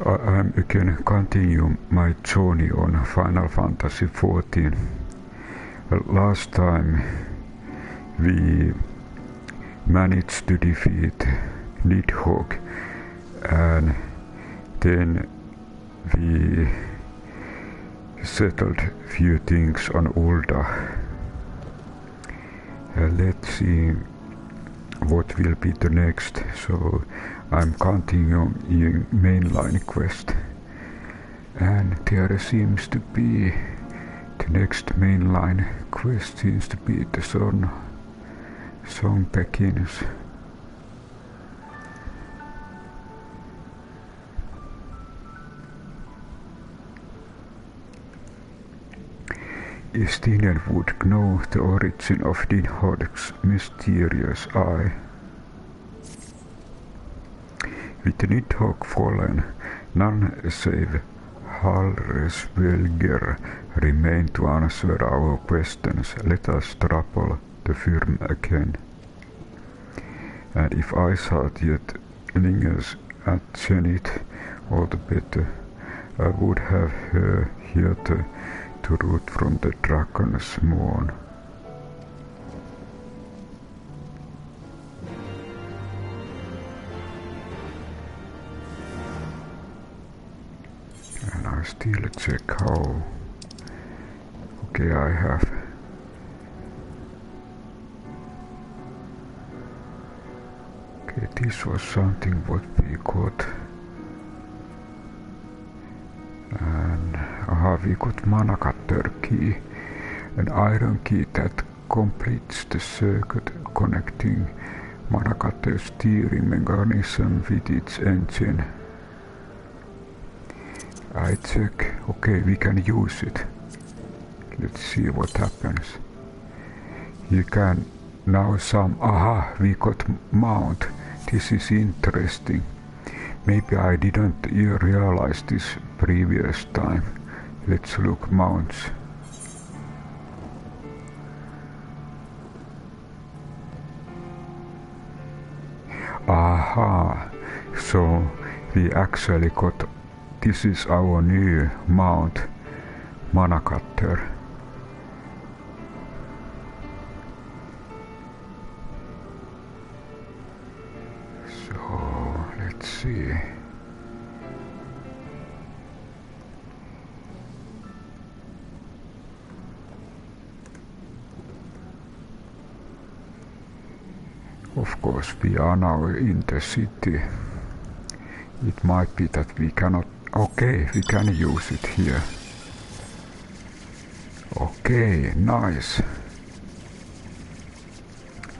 I'm again continue my journey on Final Fantasy XIV. Last time we managed to defeat Nidhogg, and then we settled few things on Ul'dah. Let's see what will be the next. So I'm continuing mainline quest, and there seems to be the next mainline quest seems to be the song begins. Istinian would know the origin of Nidhogg's mysterious eye. With Nidhogg fallen, none save Hraesvelgr remain to answer our questions. Let us trouble the firm again. And if eyesight yet lingers at zenith, all the better. I would have her here to root from the dragon's mourn. And I still check how. Okay, I have. Okay, this was something what we got. And we got Manacutter key, an iron key that completes the circuit connecting Manacutter's steering mechanism with its engine. I check. Okay, we can use it. Let's see what happens. You can now we got mount. This is interesting. Maybe I didn't realize this previous time. Let's look mounts. Aha, so we actually got, this is our new mount, Manacutter. So let's see. Of course, we are now in the city. It might be that we cannot. Okay, we can use it here. Okay, nice.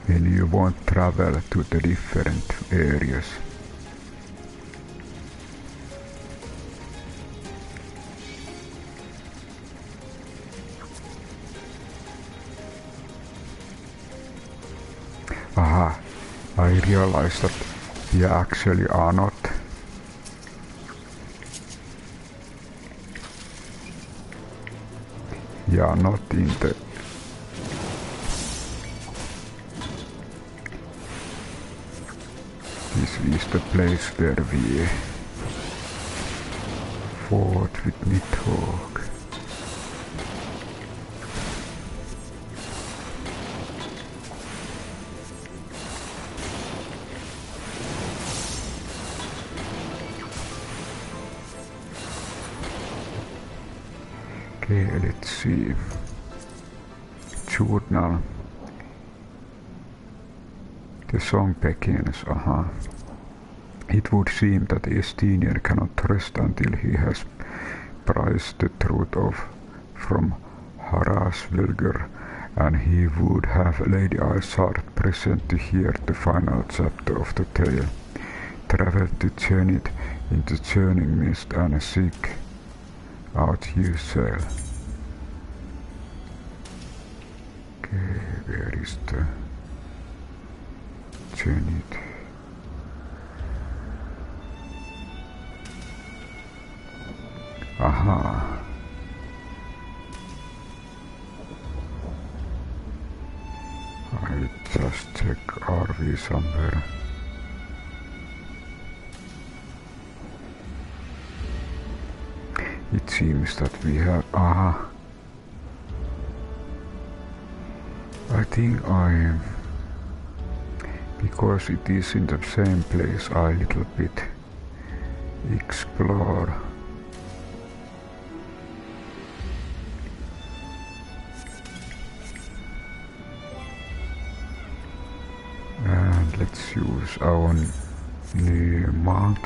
When you want travel to the different areas. Aha, I realized that we actually are not. We are not in the. This is the place where we fought with Nidhogg. Okay, let's see. Journal. The song begins. It would seem that Istinian cannot rest until he has prized the truth from Hraesvelgr, and he would have Lady Ishgard present to hear the final chapter of the tale. Travel to Zenith in the Churning Mists and seek out you sail. Okay, where is the Zenith? Aha. I just check RV somewhere. It seems that we have... I think because it is in the same place, I little bit explore. And let's use our new mount.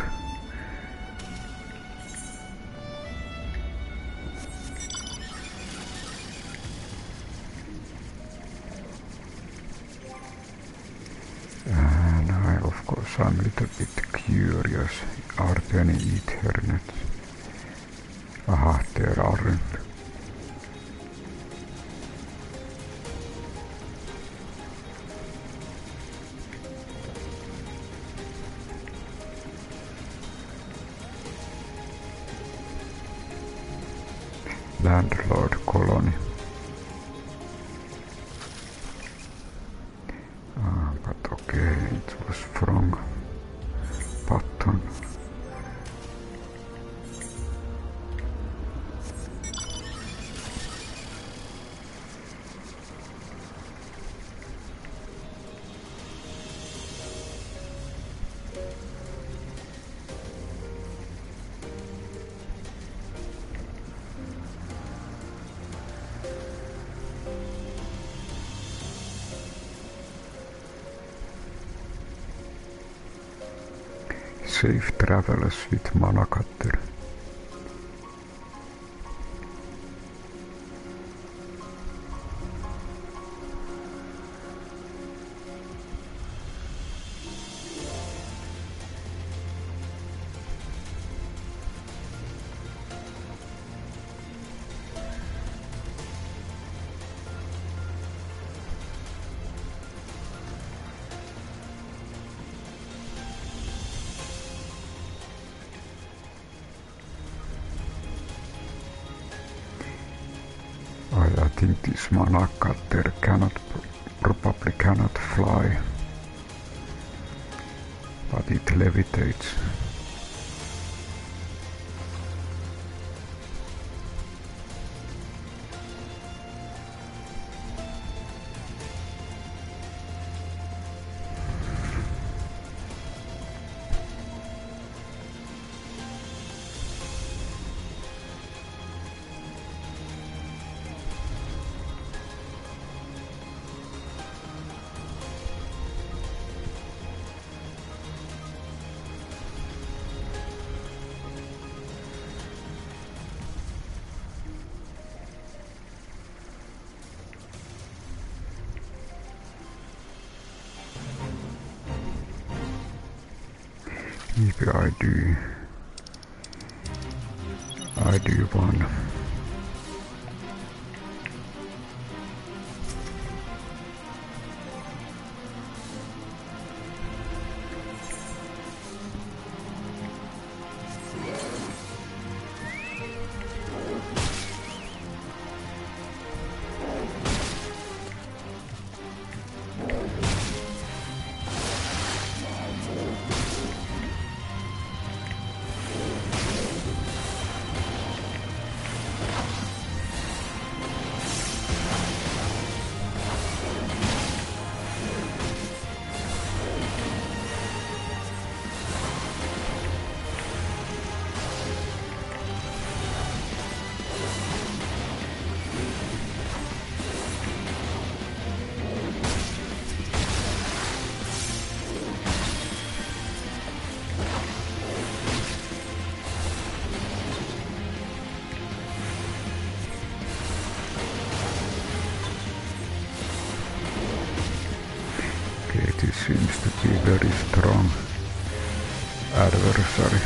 And of course I'm a little bit curious, are there any Ethernet? Aha, there aren't. Landlord colony. But okay, it was from button. Safe travels with Manacutter. I think this Manacutter probably cannot fly, but it levitates. Maybe I do one. This seems to be a very strong adversary.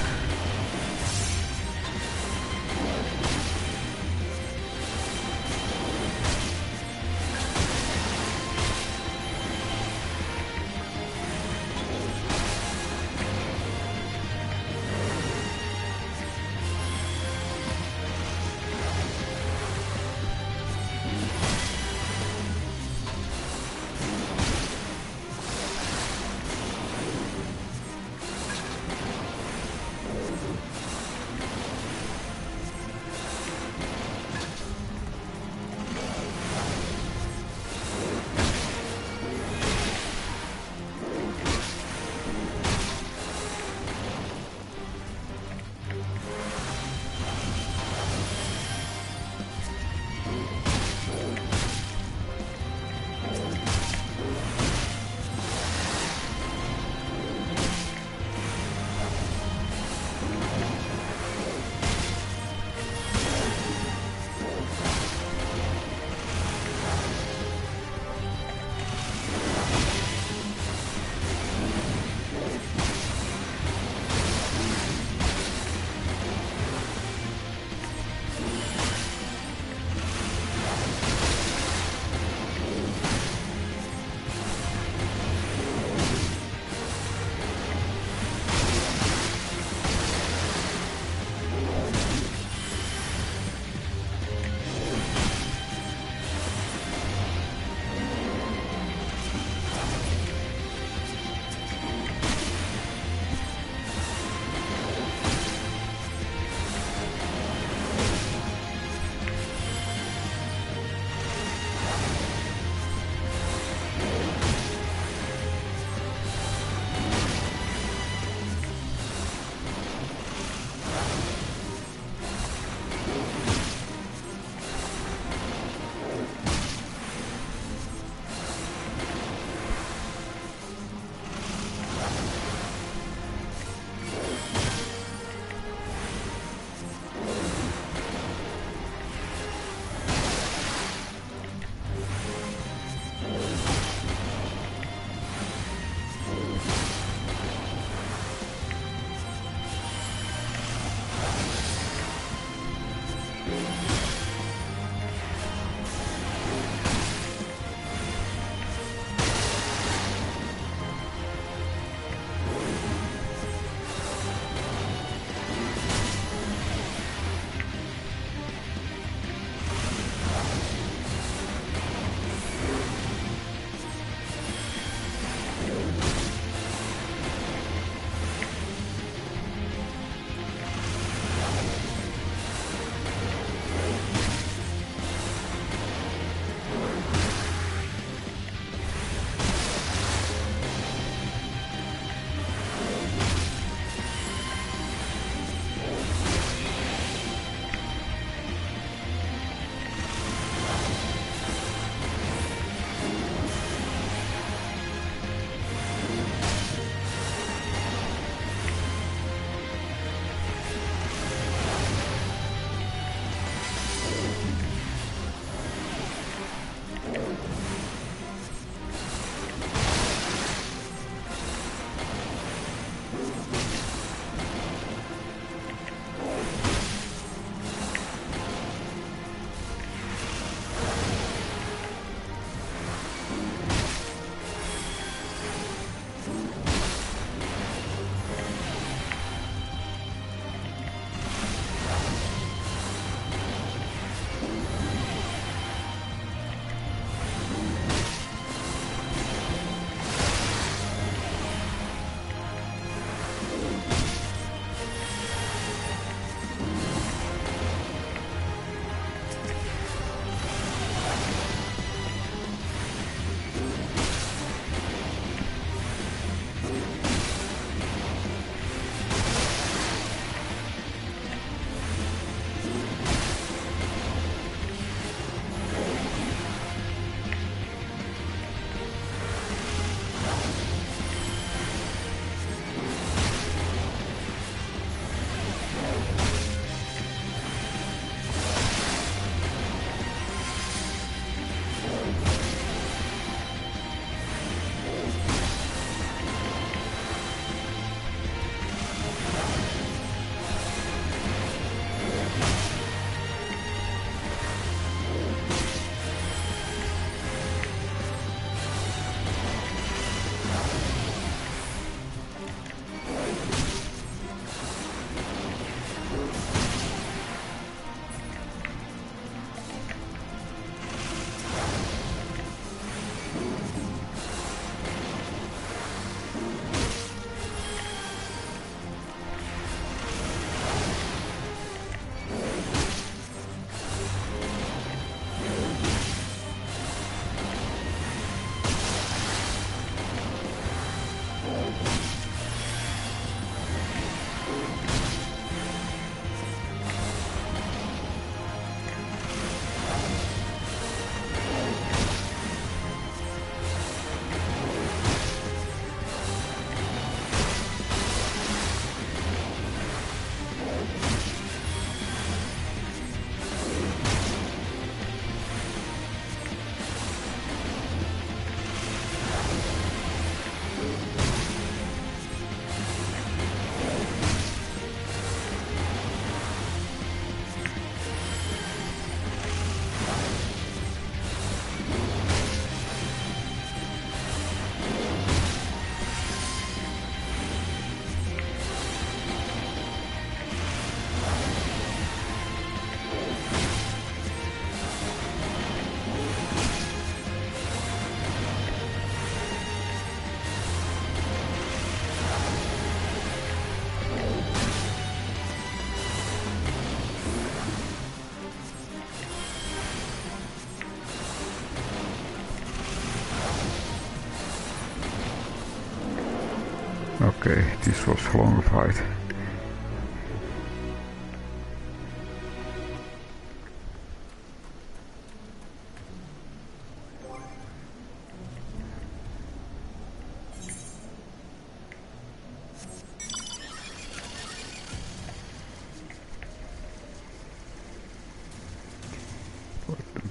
Okay, this was long fight.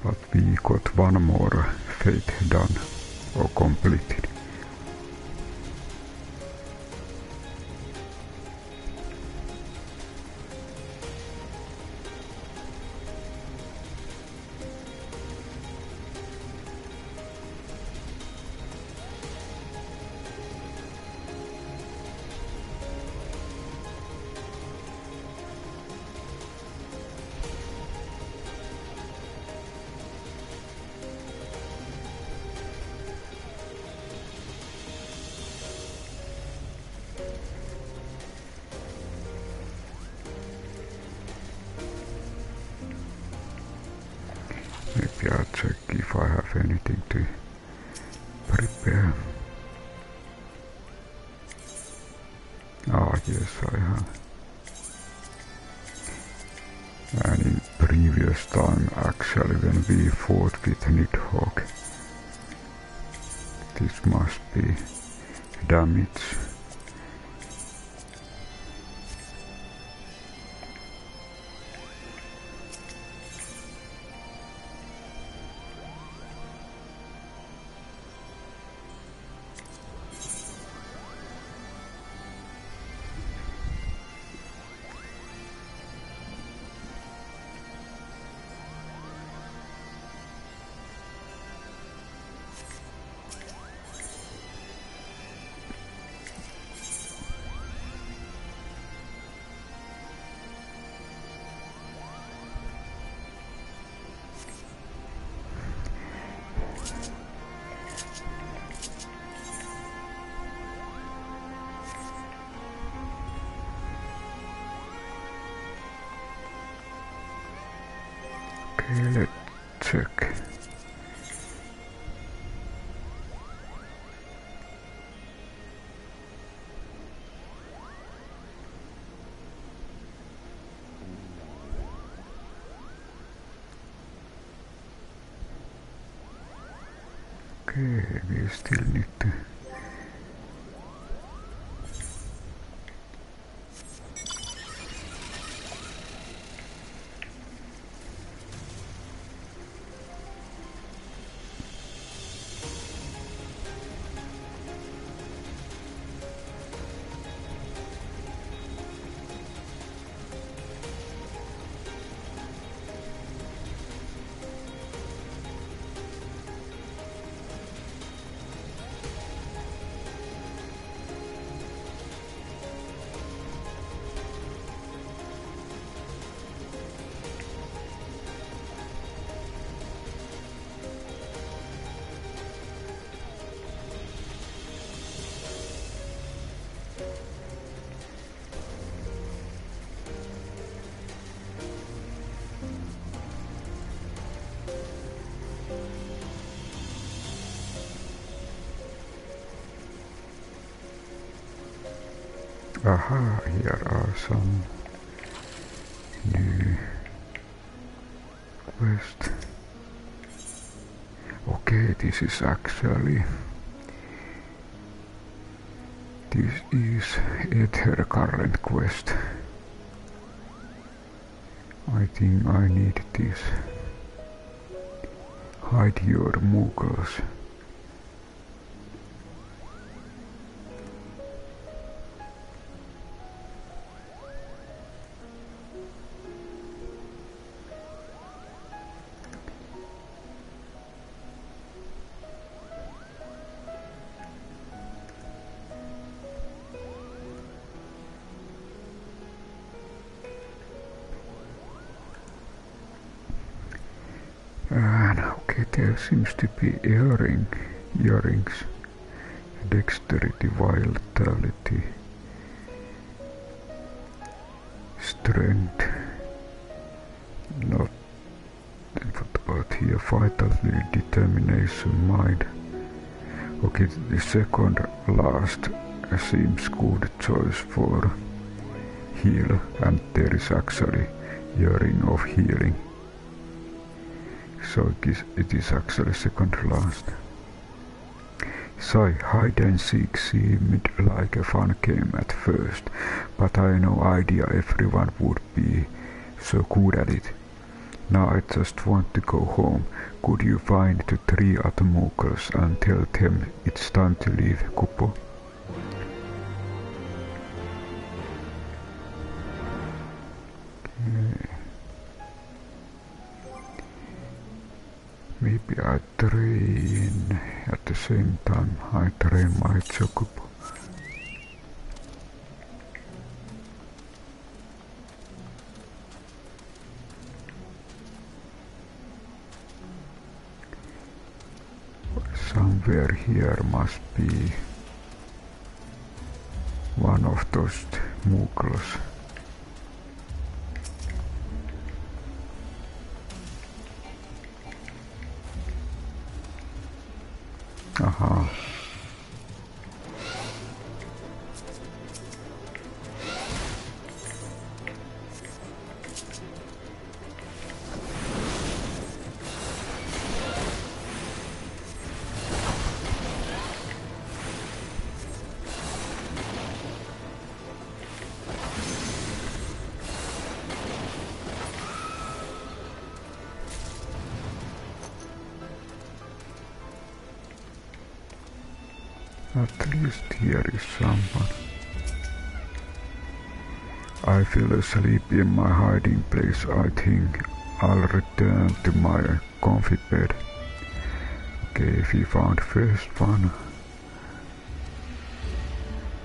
But we got one more fate done or completed. Maybe I'll check if I have anything to prepare. Ah, yes, I have. And in previous time, actually, when we fought with Nidhogg, this must be damage. Okay, let's check. Okay, we still need to aha, here are some new quests. Okay, this is actually Aether Current quest. I think I need this. Hide Your Moogles. And okay, there seems to be earrings, dexterity, vitality, strength, not, what about here, vitality, determination, mind. Okay, the second last seems good choice for heal, and there is actually a ring of healing. So it is actually second last. So hide and seek seemed like a fun game at first, but I had no idea everyone would be so good at it. Now I just want to go home. Could you find the 3 other Moogles and tell them it's time to leave, Kupo? Okay. Maybe I train at the same time I train my Chocobo. Somewhere here must be one of those Moogles. Aha. At least here is someone. I fell asleep in my hiding place. I think I'll return to my comfy bed. Okay, we found first one.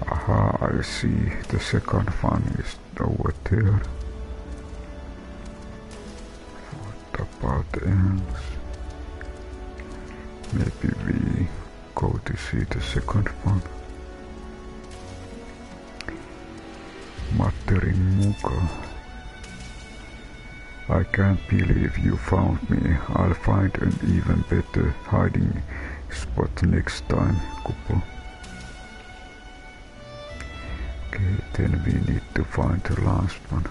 Aha, I see. The second one is over there. What about else? Maybe we go to see the second one. Muttering Moogle. I can't believe you found me. I'll find an even better hiding spot next time, Kupo. Okay, then we need to find the last one.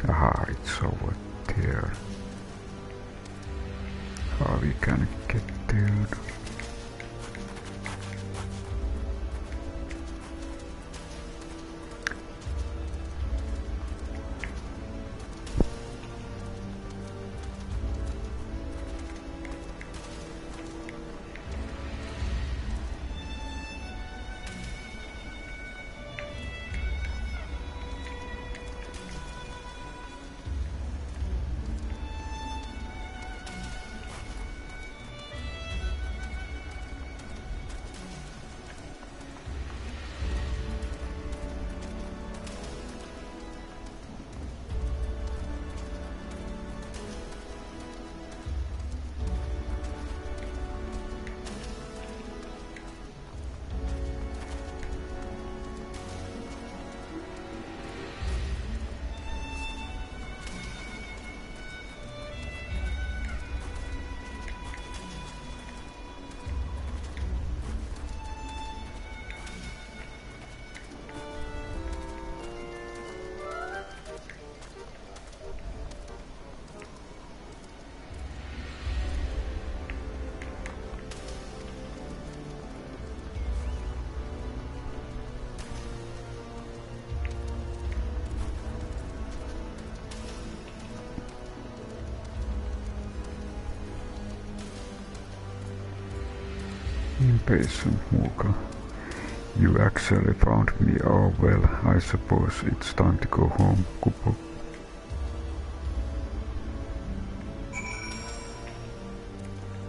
Aha, it's over there. How we can get there? Impatient Moogle. You actually found me. Oh well, I suppose it's time to go home, Kupo.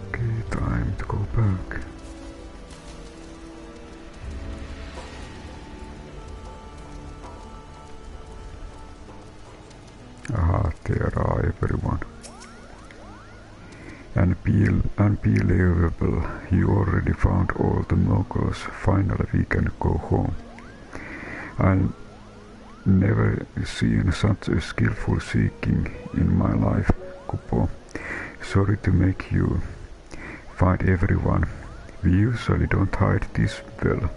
Okay, time to go back. Aha, there are everyone. Unbelievable, you already found all the Moogles. Finally we can go home. I've never seen such a skillful seeking in my life, Kupo. Sorry to make you find everyone. We usually don't hide this well.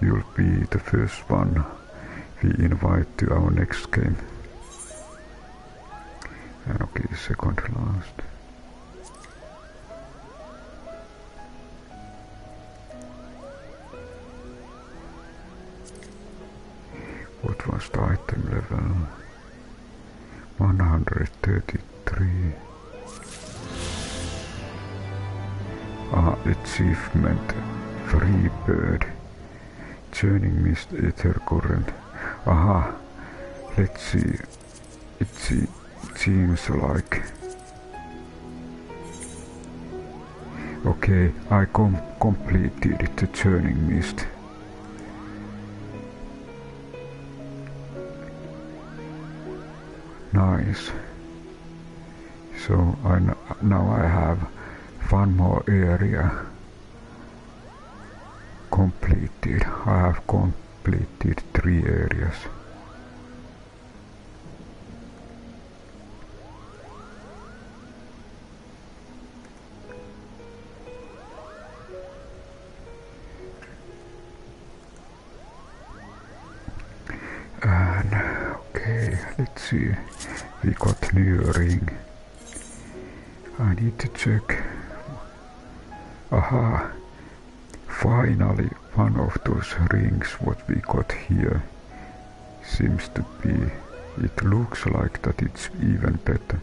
You'll be the first one we invite to our next game. And okay, second last. What was the item level? 133. Achievement. Free bird. Churning Mists, Aether Current. Aha. Let's see. It seems like... Okay, I completed the Churning Mist. Nice. So now I have one more area completed. I have completed 3 areas. And okay, let's see. We got new ring. I need to check. Aha! Finally, one of those rings what we got here seems to be. It looks like that it's even better.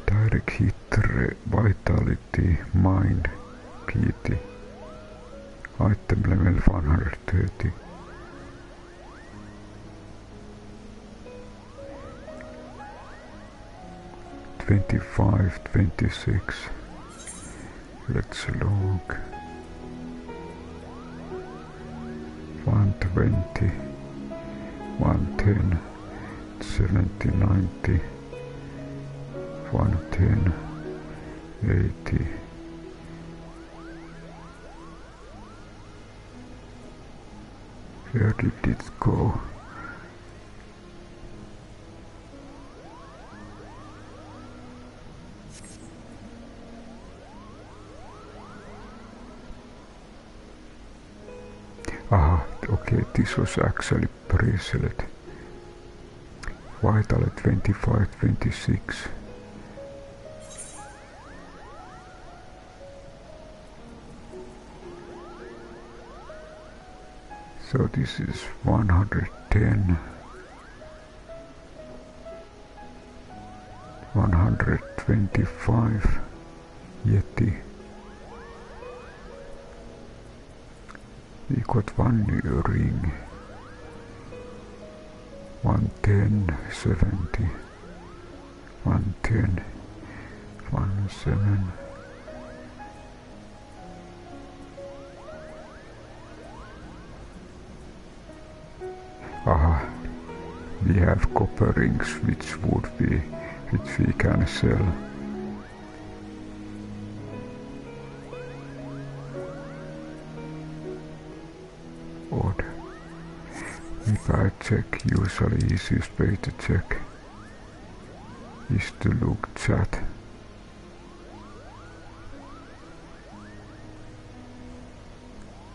Direct hit, vitality, mind, PT. Item level 130. $25, $26. Let's look. 120, 110, 70, 90, 110, 80. Where did it go? Ah, okay, this was actually bracelet. Vital 25, 26. So this is 110. 125 Yeti. We got one new ring. 110, 70. 110, 17. Aha, we have copper rings which we can sell. Odd. If I check, usually easiest way to check is to look chat.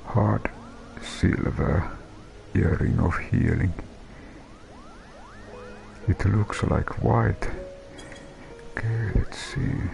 Hard silver earring of healing. It looks like white. Okay, let's see.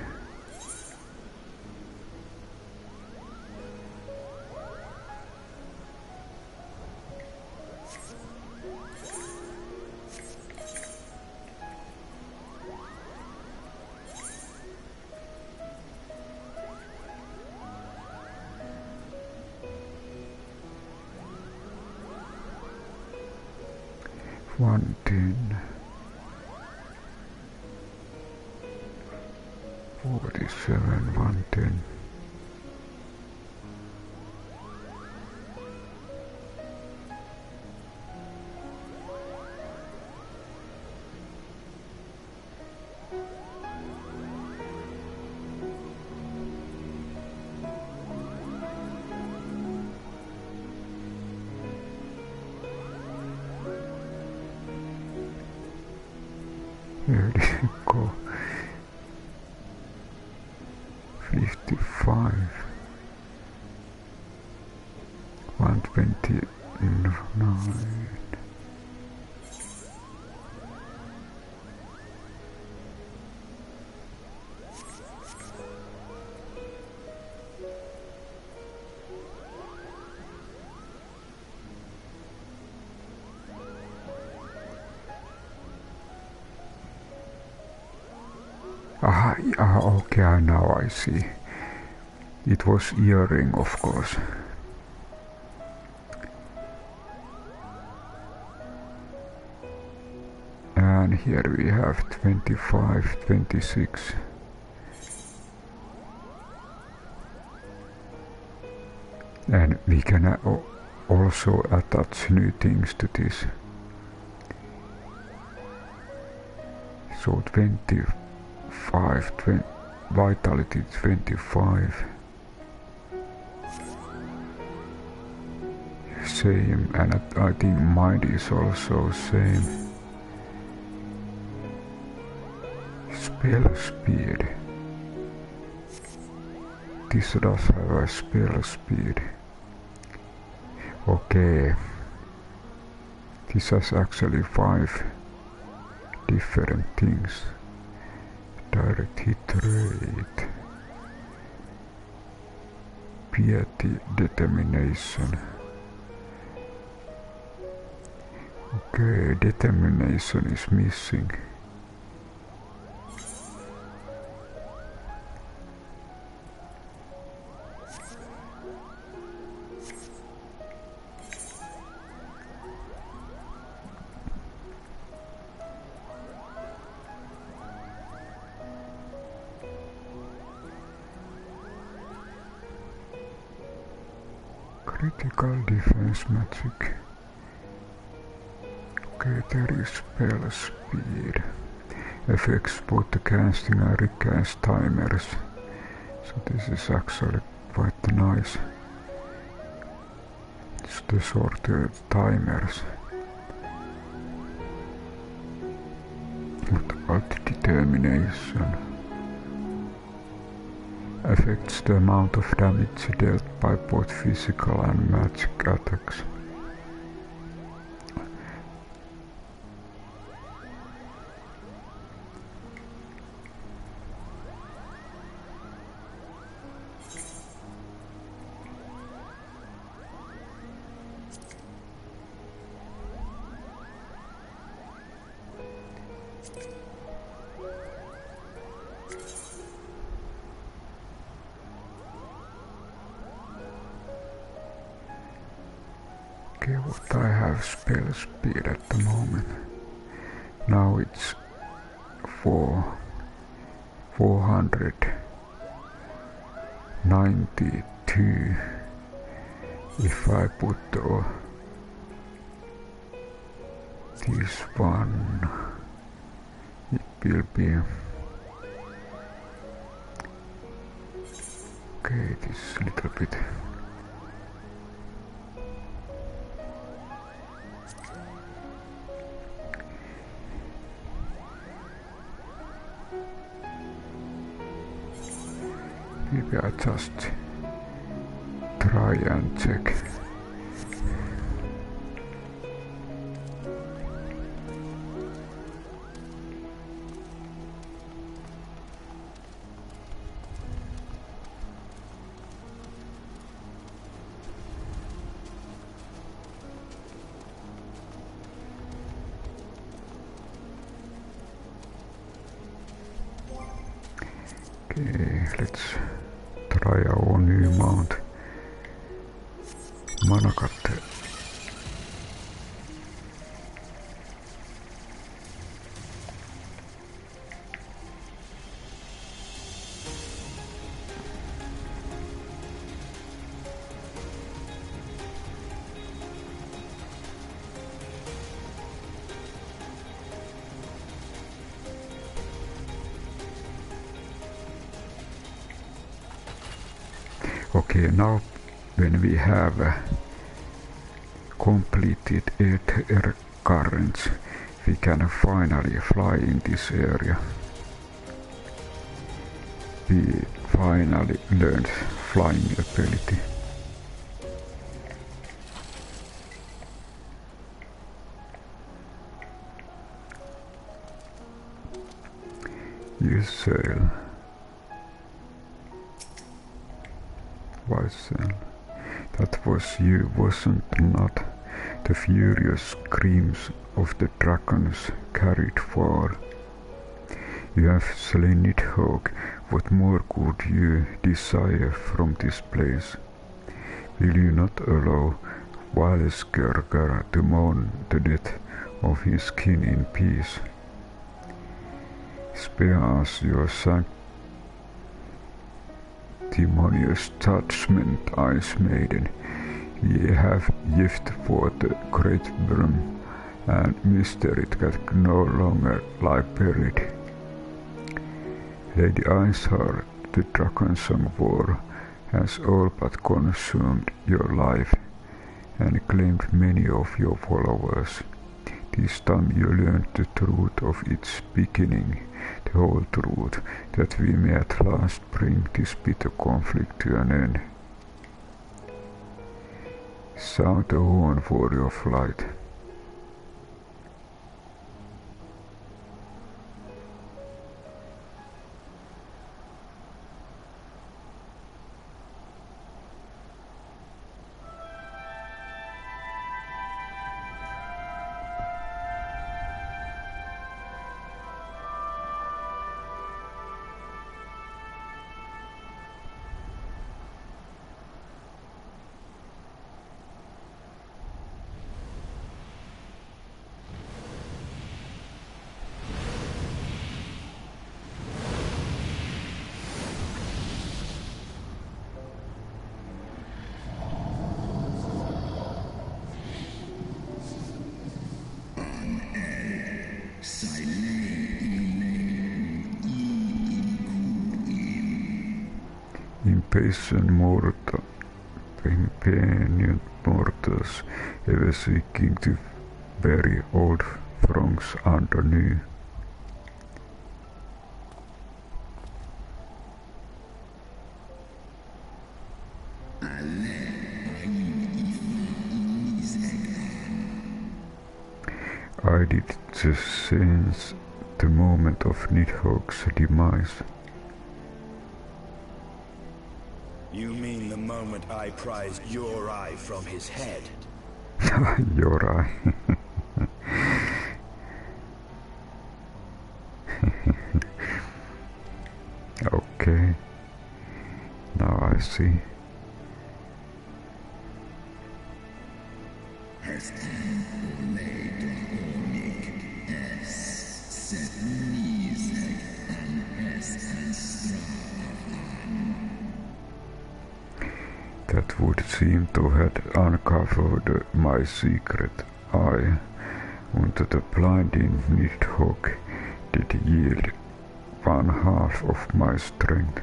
One 10, 47, 110. go. 55. 129. Okay, now I see. It was earring, of course. And here we have 25, 26. And we can also attach new things to this. So 25, vitality 25. Same, and I think mind is also same. Spell speed. This does have a spell speed. Okay. This has actually 5 different things. Direct hit rate. Piety, determination. Okay, determination is missing. Critical defense magic. Okay, there is spell speed. Affects both the casting and recast timers. So this is actually quite nice. It's the shorter timers. What about the determination? Affects the amount of damage dealt by both physical and magic attacks. Okay, what I have spell speed at the moment. Now it's 492. If I put this one, it will be okay. This little bit. Maybe I just try and check. Okay, let's try our new mount. Manacutter. Okay, now when we have completed Aether Currents, we can finally fly in this area. he finally learns flying ability. You sail. Why sail? That was you, wasn't not? The furious screams of the dragons carried far. You have slain Nidhogg. What more could you desire from this place? Will you not allow Hraesvelgr to mourn the death of his kin in peace? Spare us your sanctimonious judgment, Ice Maiden. Ye have gift for the great realm and mystery that no longer lie buried. Lady Iceheart, the Dragonsong War has all but consumed your life and claimed many of your followers. This time you learned the truth of its beginning, the whole truth, that we may at last bring this bitter conflict to an end. Sound the horn for your flight. Impatient mortals ever seeking to bury old throngs under new. I did the sense the moment of Nidhogg's demise. You mean the moment I prized your eye from his head? Your eye. Okay. Now I see. That would seem to have uncovered my secret. I, under the blinding Nidhogg, did yield 1/2 of my strength.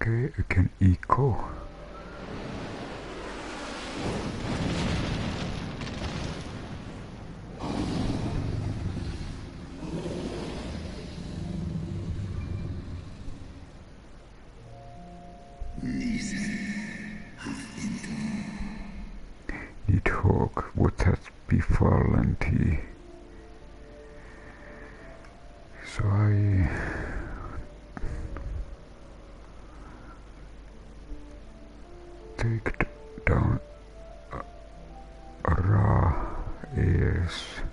Okay, I can echo. Nidhogg, what has befallen thee? So I take down Hraesvelgr.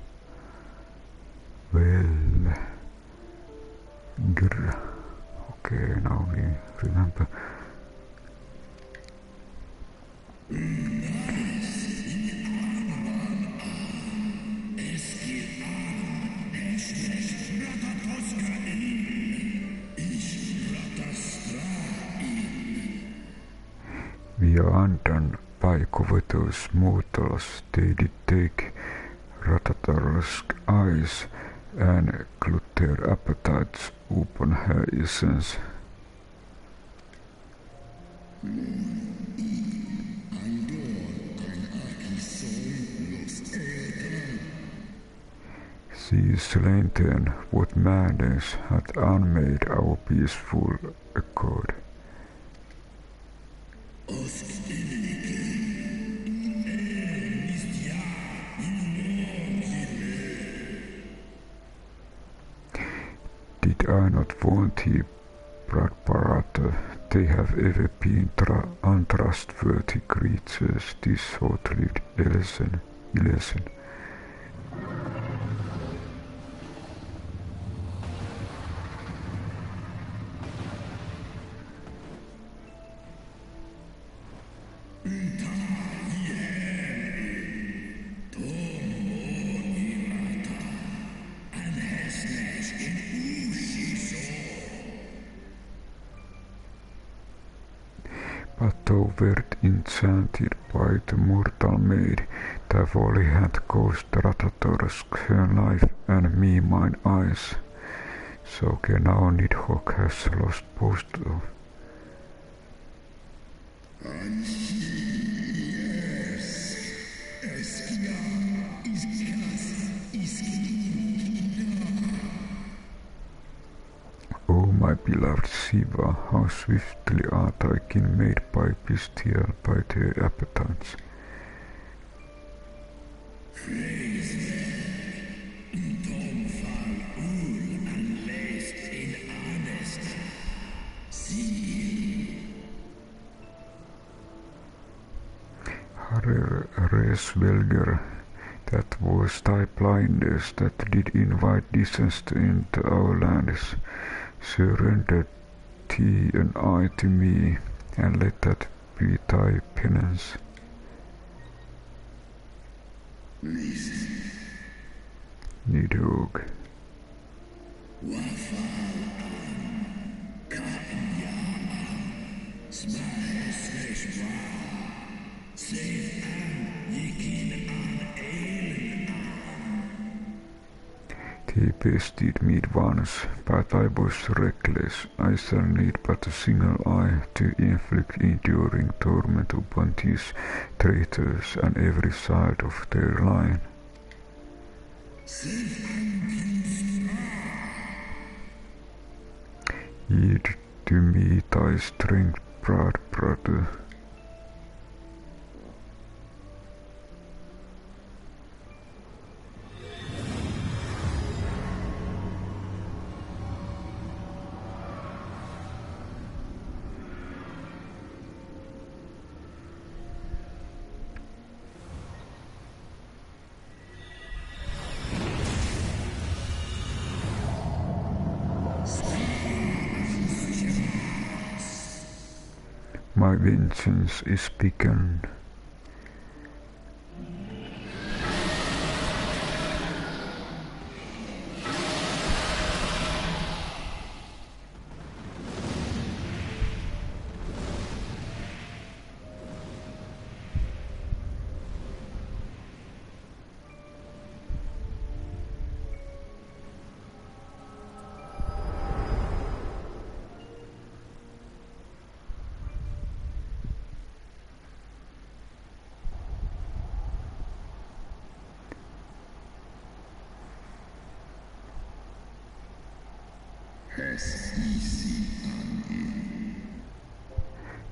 Okay, now we remember. We are undone by covetous mortals. They did take Rathatar's eyes and glut their appetites upon her essence. She slain then, what madness hath unmade our peaceful accord? Did I not warn thee, brother? They have ever been untrustworthy creatures, this short-lived Illusion. But thou wert enchanted by the mortal maid, thy folly hath cost Rathatar's her life and me mine eyes. So now Nidhogg has lost both of. And he, yes, Eskia is cast, is O my beloved Shiva, how swiftly art thy kin made by bestial by their appetites. Hraesvelgr, and laced in Unrest. See. Hraesvelgr, that was thy blindness that did invite disaster into our lands. Surrender thee and I to me, and let that be thy penance. Listen. Nidhogg. They bested me once, but I was reckless. I shall need but a single eye to inflict enduring torment upon these traitors and every side of their line. Yield to me thy strength, brother. My vengeance is begun.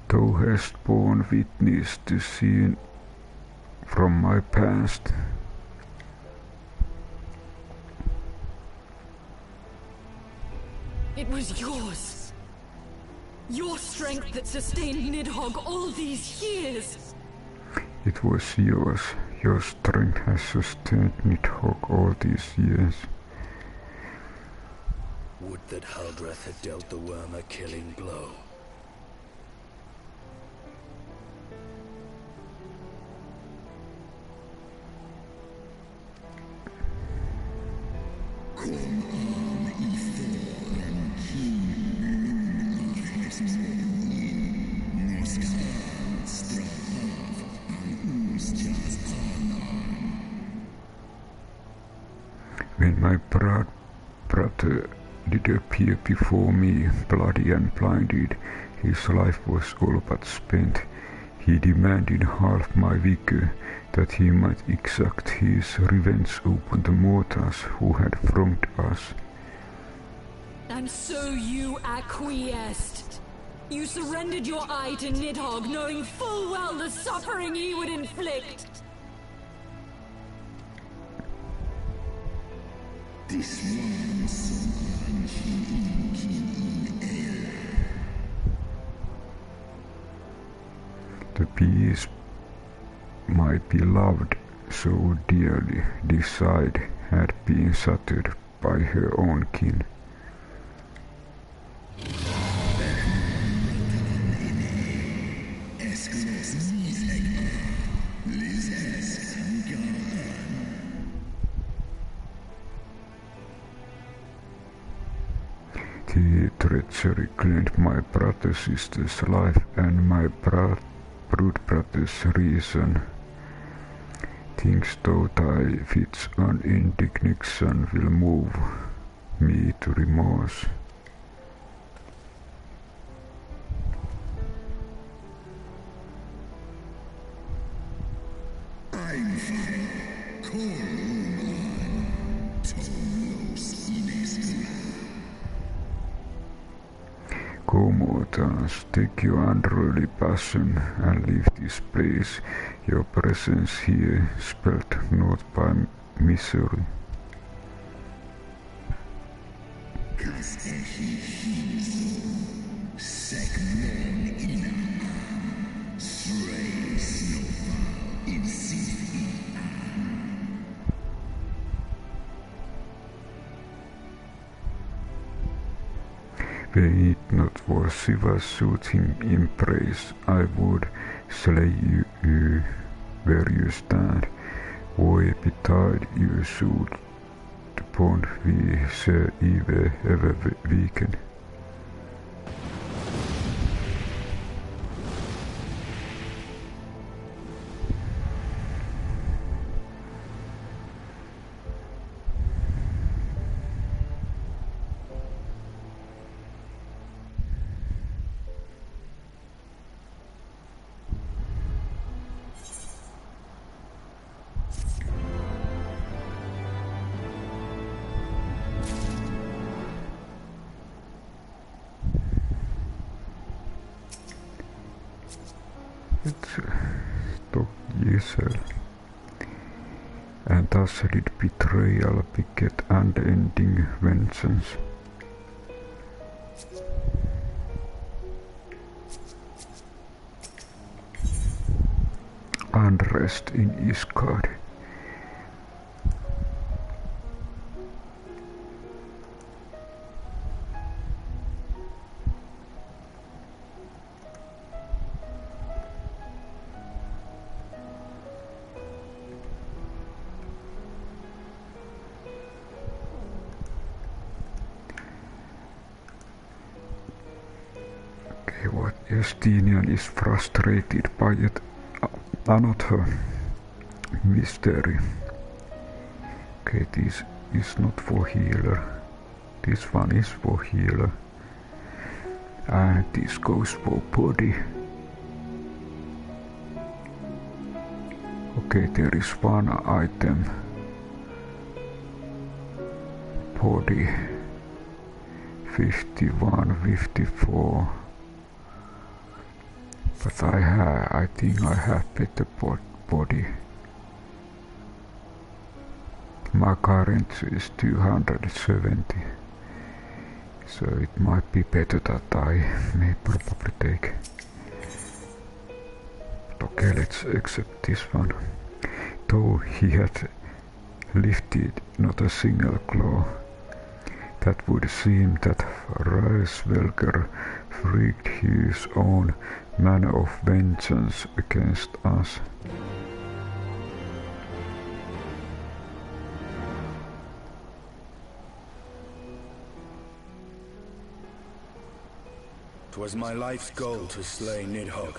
Thou hast borne witness to sin from my past. It was yours. Your strength that sustained Nidhogg all these years. It was yours. Your strength has sustained Nidhogg all these years. Would that Haldreth had dealt the worm a killing blow. My brother did appear before me, bloody and blinded. His life was all but spent. He demanded half my vigor, that he might exact his revenge upon the mortals who had wronged us. And so you acquiesced. You surrendered your eye to Nidhogg, knowing full well the suffering he would inflict. This one The beast my beloved so dearly desired had been shattered by her own kin. The treachery claimed my brother sister's life and my brood brother's reason. Things thought I fits on indignation will move me to remorse. Go mortals, take your unruly passion and leave this place. Your presence here spelled not by misery. Were it not for Shiva's soothing embrace, I would slay you where you stand. Woe betide you should the bond we share ever weaken. And thus did betrayal beget unending vengeance. Unrest in Ishgard. What Estinian is frustrated by yet another mystery. Okay, this is not for healer. This one is for healer. And this goes for body. Okay, there is one item. Body 51, 54. But I think I have better body. My current is 270, so it might be better that I may probably take. But okay, let's accept this one. Though he had lifted not a single claw, that would seem that Hraesvelgr wreaked his own manner of vengeance against us. "'Twas my life's goal to slay Nidhogg,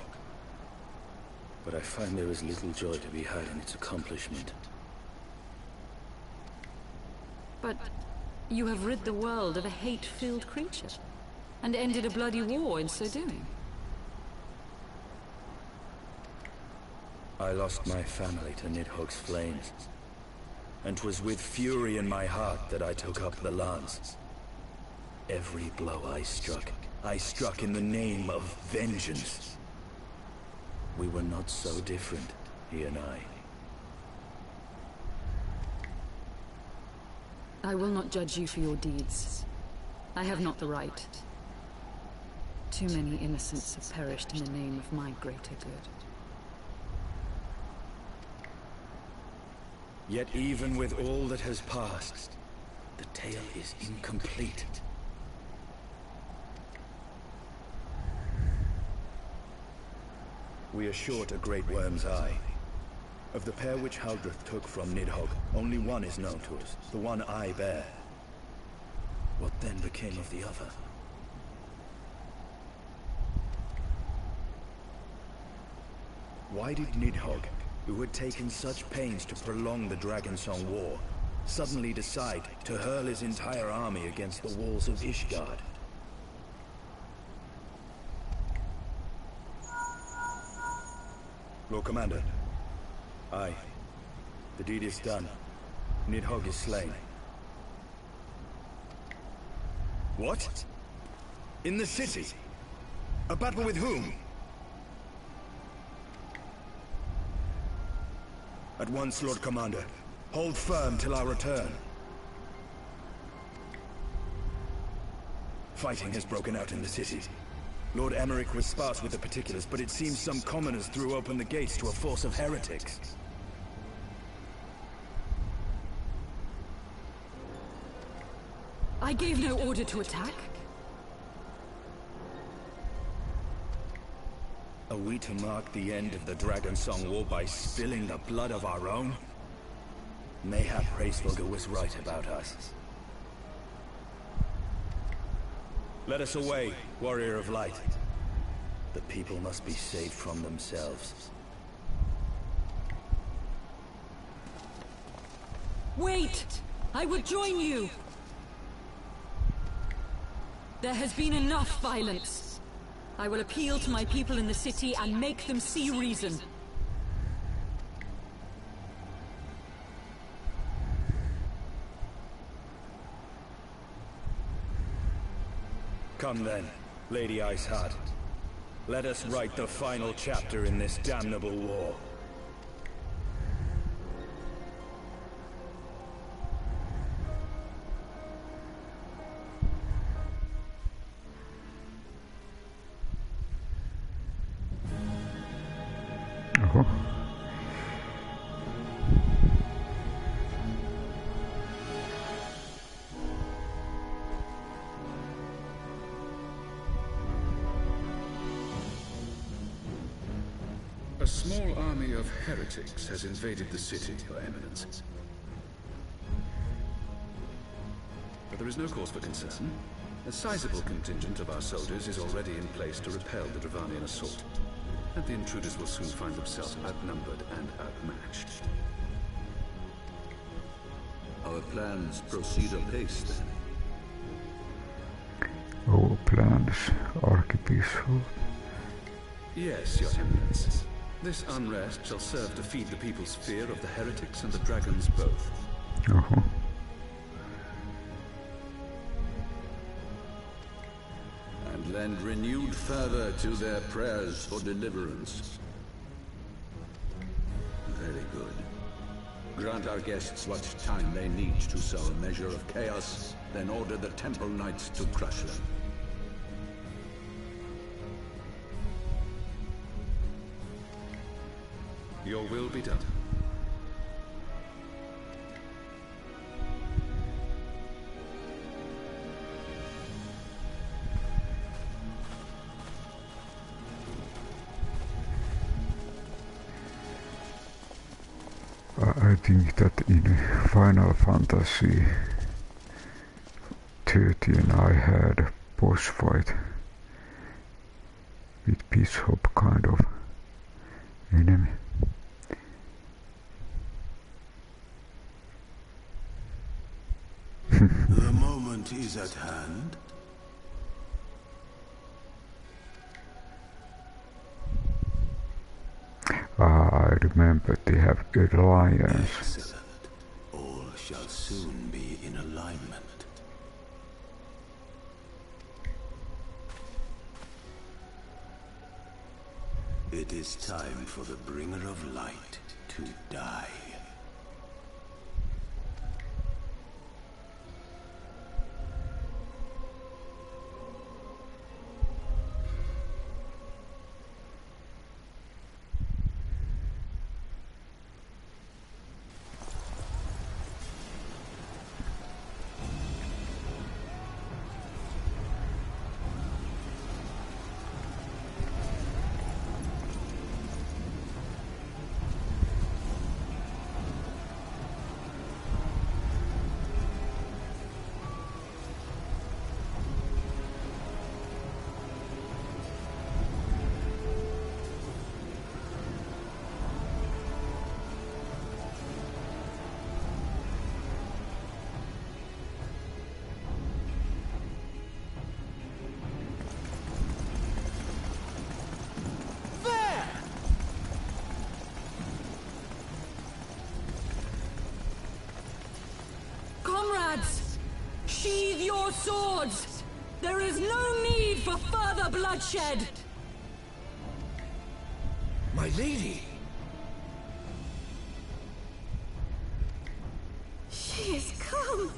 but I find there is little joy to be had in its accomplishment. But you have rid the world of a hate-filled creature, and ended a bloody war in so doing. I lost my family to Nidhogg's flames, and 'twas with fury in my heart that I took up the lance. Every blow I struck in the name of vengeance. We were not so different, he and I. I will not judge you for your deeds. I have not the right. Too many innocents have perished in the name of my greater good. Yet even with all that has passed, the tale is incomplete. We are short a great worm's eye. Of the pair which Haldreth took from Nidhogg, only one is known to us, the one I bear. What then became of the other? Why did Nidhogg, who had taken such pains to prolong the Dragonsong War, suddenly decide to hurl his entire army against the walls of Ishgard? Lord Commander. Aye. The deed is done. Nidhogg is slain. What? In the city? A battle with whom? At once, Lord Commander. Hold firm till our return. Fighting has broken out in the city. Lord Emmerich was sparse with the particulars, but it seems some commoners threw open the gates to a force of heretics. I gave no order to attack. Are we to mark the end of the Dragonsong War by spilling the blood of our own? Mayhap Hraesvelgr was right about us. Let us away, warrior of light. The people must be saved from themselves. Wait! I would join you! There has been enough violence. I will appeal to my people in the city and make them see reason. Come then, Lady Iceheart. Let us write the final chapter in this damnable war. Oho. A small army of heretics has invaded the city, Your Eminence. But there is no cause for concern. A sizable contingent of our soldiers is already in place to repel the Dravanian assault. And the intruders will soon find themselves outnumbered and outmatched. Our plans proceed apace, then. Our plans, Archbishop. Yes, Your Eminence. This unrest shall serve to feed the people's fear of the heretics and the dragons both. Uh-huh. And lend renewed fervor to their prayers for deliverance. Very good. Grant our guests what time they need to sow a measure of chaos, then order the Temple Knights to crush them. Your will be done. I think that in Final Fantasy XIII I had a boss fight with Bishop kind of enemy. night is at hand? I remember they have alliance. Excellent. All shall soon be in alignment. It is time for the Bringer of Light to die. Comrades, sheathe your swords! There is no need for further bloodshed! My lady! She has come!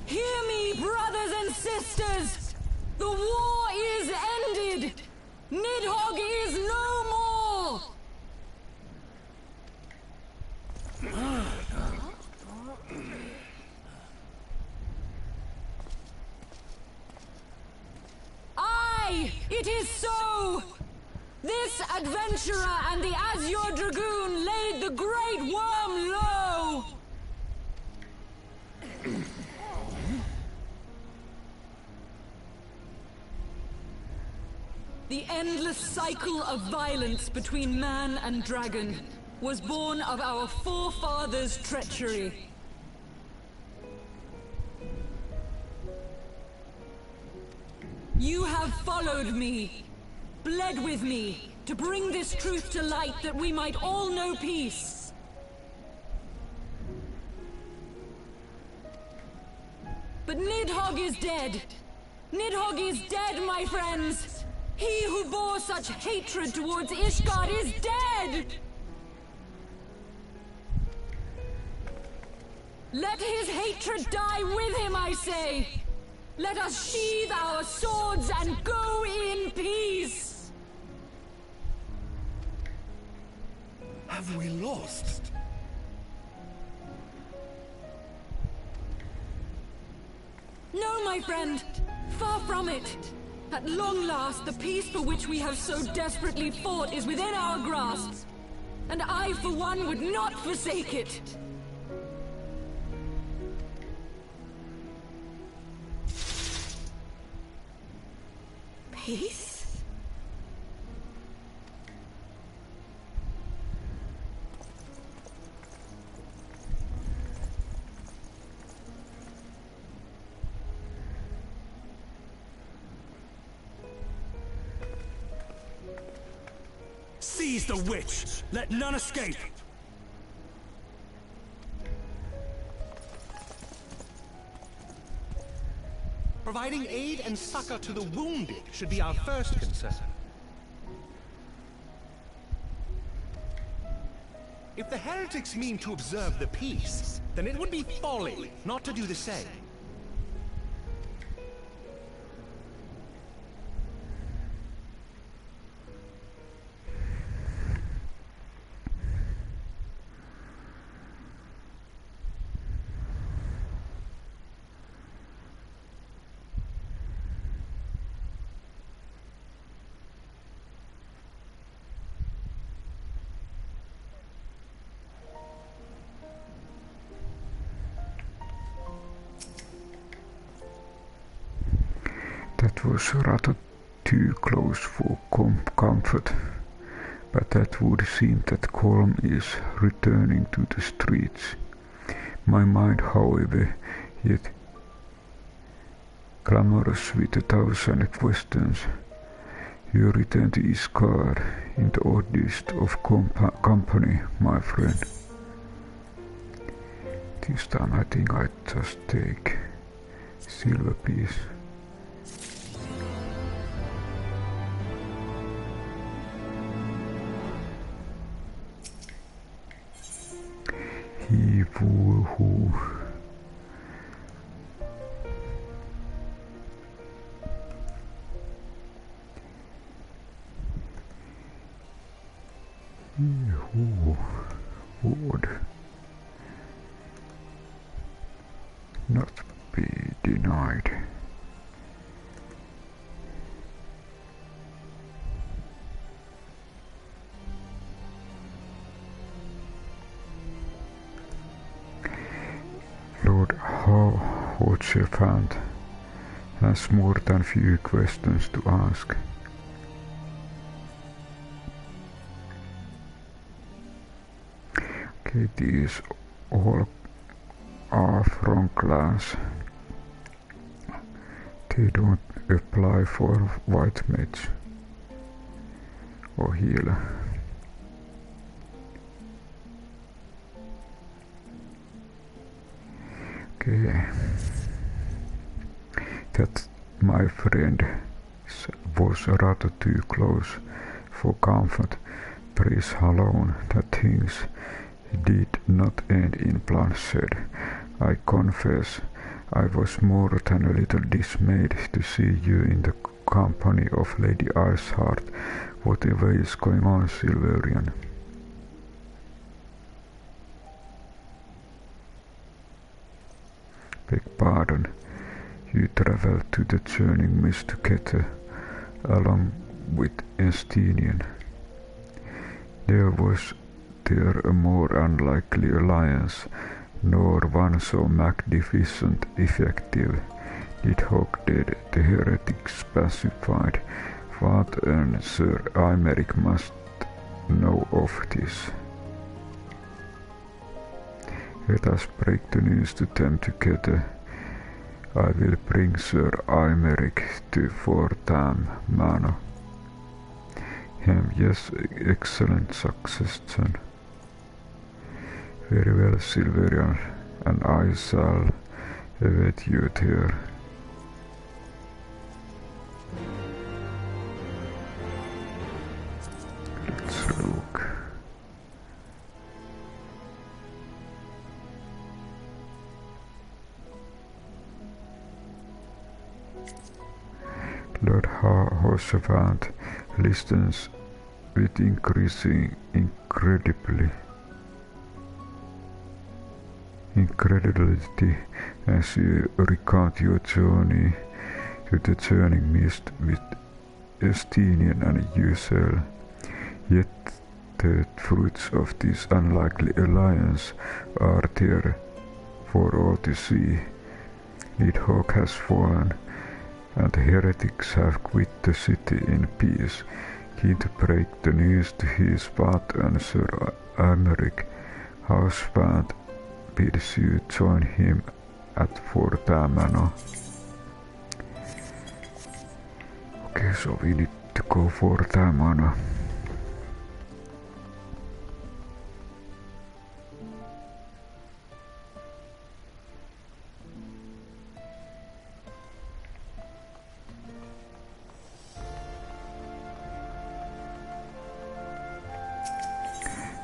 Hear me, brothers and sisters! The war is ended! Nidhogg is no more! Aye, it is so! This adventurer and the Azure Dragoon laid the Great Worm low! The endless cycle of violence between man and dragon was born of our forefathers' treachery. You have followed me, bled with me, to bring this truth to light that we might all know peace. But Nidhogg is dead. Nidhogg is dead, my friends. He who bore such hatred towards Ishgard is dead! Let his hatred die with him, I say! Let us sheathe our swords and go in peace! Have we lost? No, my friend! Far from it! At long last, the peace for which we have so desperately fought is within our grasp. And I, for one, would not forsake it. Peace? Seize the witch! Let none escape! Providing aid and succor to the wounded should be our first concern. If the heretics mean to observe the peace, then it would be folly not to do the same. That was rather too close for comfort, but that would seem that calm is returning to the streets. My mind, however, yet clamorous with 1,000 questions. You return to Ishgard in the oddest of company, my friend. This time I think I just take silver piece. He who would not be denied. Lord Hraesvelgr has more than few questions to ask. Okay, these all are from class. They don't apply for white mage or healer. Okay, that, my friend, was rather too close for comfort. Praise alone that things did not end in bloodshed. I confess I was more than a little dismayed to see you in the company of Lady Iceheart. Whatever is going on, Silverian? Beg pardon. You traveled to the Churning Mists together, along with Estinian. Was there a more unlikely alliance, nor one so magnificent effective? Nidhogg dead, the heretics pacified. What and Sir Aymeric must know of this. Let us break the news to them together. I will bring Sir Aymeric to Fortham Manor. Yes, excellent suggestion. Very well, Silverian, and I shall await you there. Let's look. Lord Hraesvelgr listens with increasing incredulity as you recount your journey to the Churning Mist with Estinian and Ursel. Yet the fruits of this unlikely alliance are there for all to see. Nidhogg has fallen, and the heretics have quit the city in peace. Keen to break the news to his path and Sir Aymeric Hraesvelgr bids you join him at Fortham Manor. Okay, so we need to go Fortham Manor.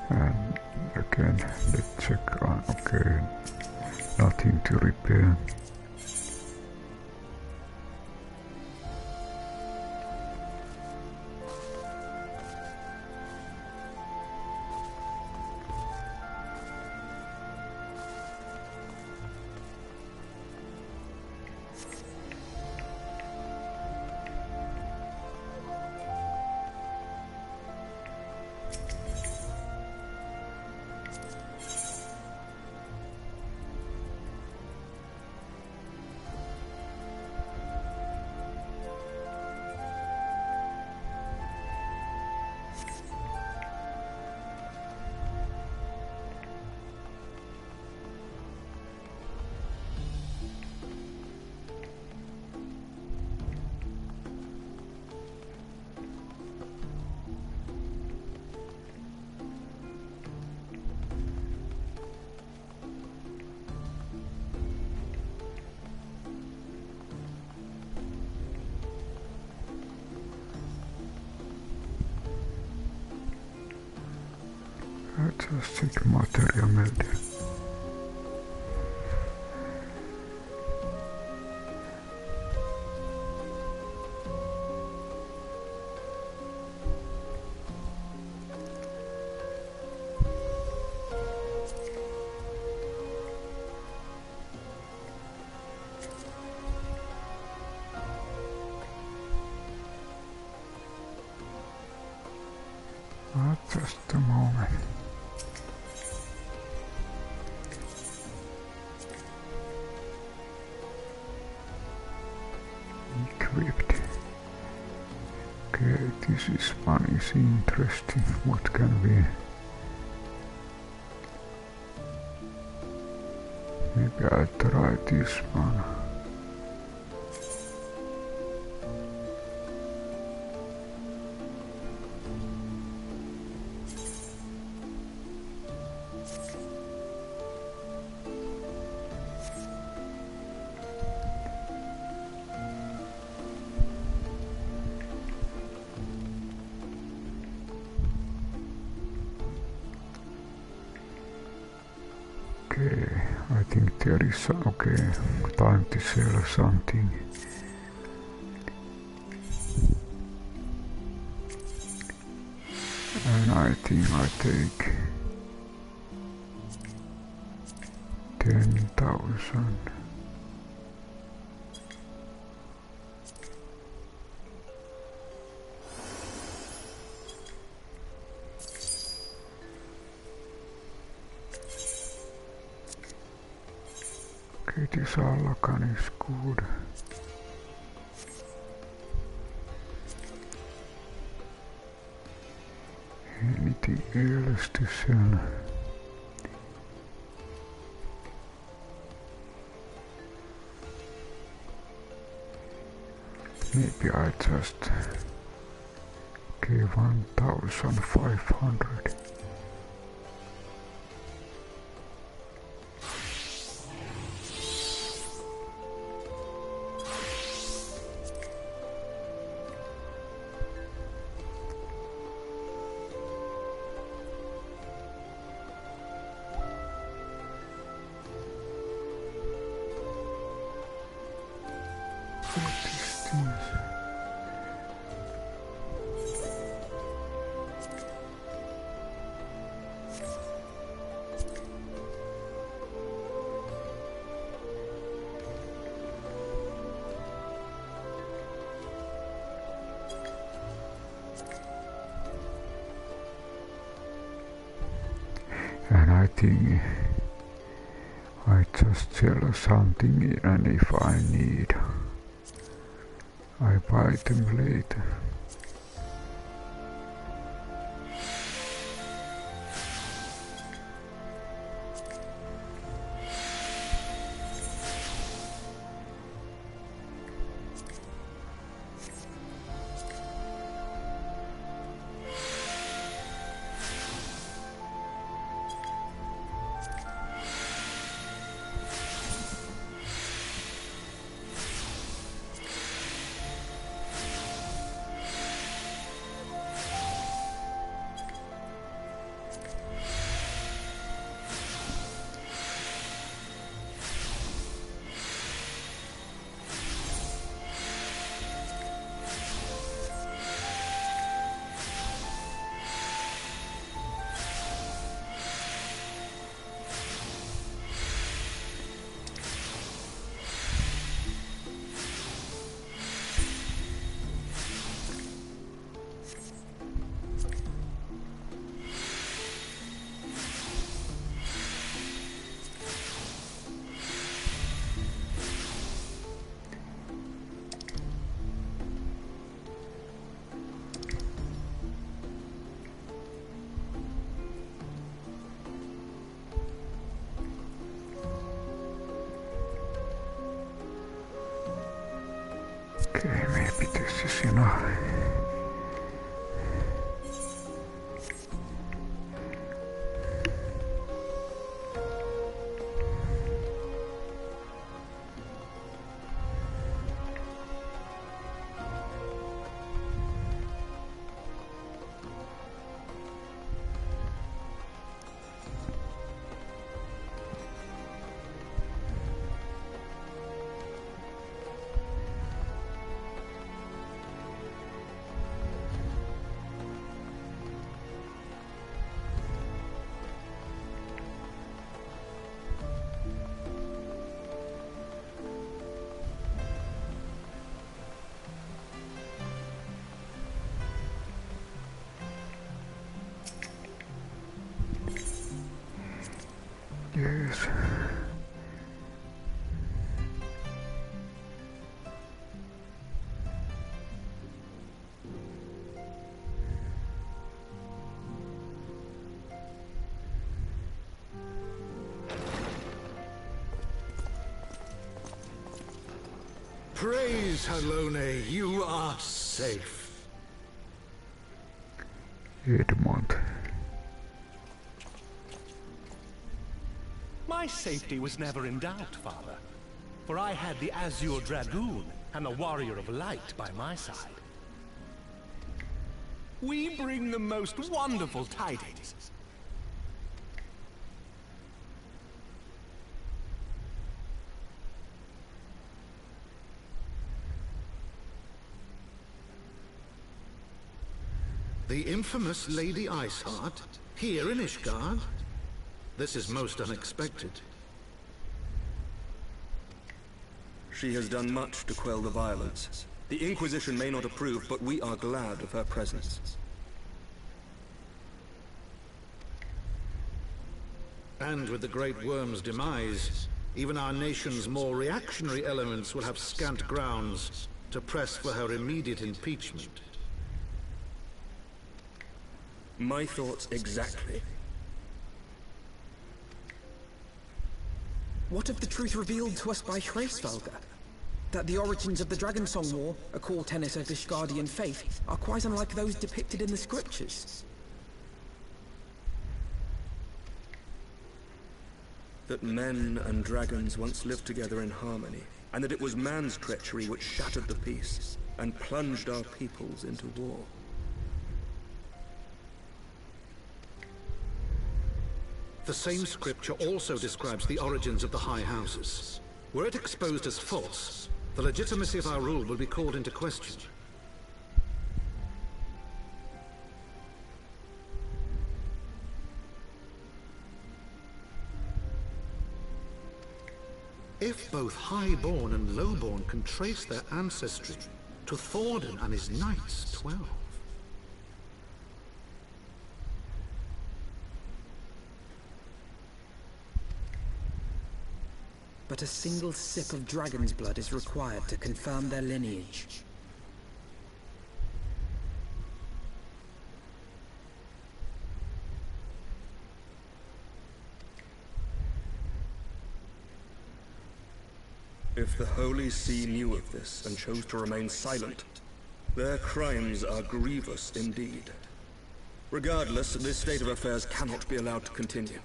And again, let's check on, okay, nothing to repair. just check materiamelder. Just a moment. Equipped. Okay, this is one is interesting. What can we... Maybe I'll try this one. Okay, I think there is okay, time to sell something. And I think I take 10,000. Okay, this allakan is good. Anything else to sell? Maybe I just gave 1,500. And I think I just sell something, and if I need, I buy them later. Okay, maybe this is enough. Yes. Praise Halone, you are safe. Edmund. My safety was never in doubt, Father. For I had the Azure Dragoon and the Warrior of Light by my side. We bring the most wonderful tidings. The infamous Lady Iceheart, here in Ishgard? This is most unexpected. She has done much to quell the violence. The Inquisition may not approve, but we are glad of her presence. And with the Great Worm's demise, even our nation's more reactionary elements will have scant grounds to press for her immediate impeachment. My thoughts exactly. What of the truth revealed to us by Hraesvelgr? That the origins of the Dragonsong War, a core tenet of Ishgardian faith, are quite unlike those depicted in the scriptures. That men and dragons once lived together in harmony, and that it was man's treachery which shattered the peace and plunged our peoples into war. The same scripture also describes the origins of the High Houses. Were it exposed as false, the legitimacy of our rule will be called into question. If both Highborn and Lowborn can trace their ancestry to Thordan and his Knights 12. But a single sip of dragon's blood is required to confirm their lineage. If the Holy See knew of this and chose to remain silent, their crimes are grievous indeed. Regardless, this state of affairs cannot be allowed to continue.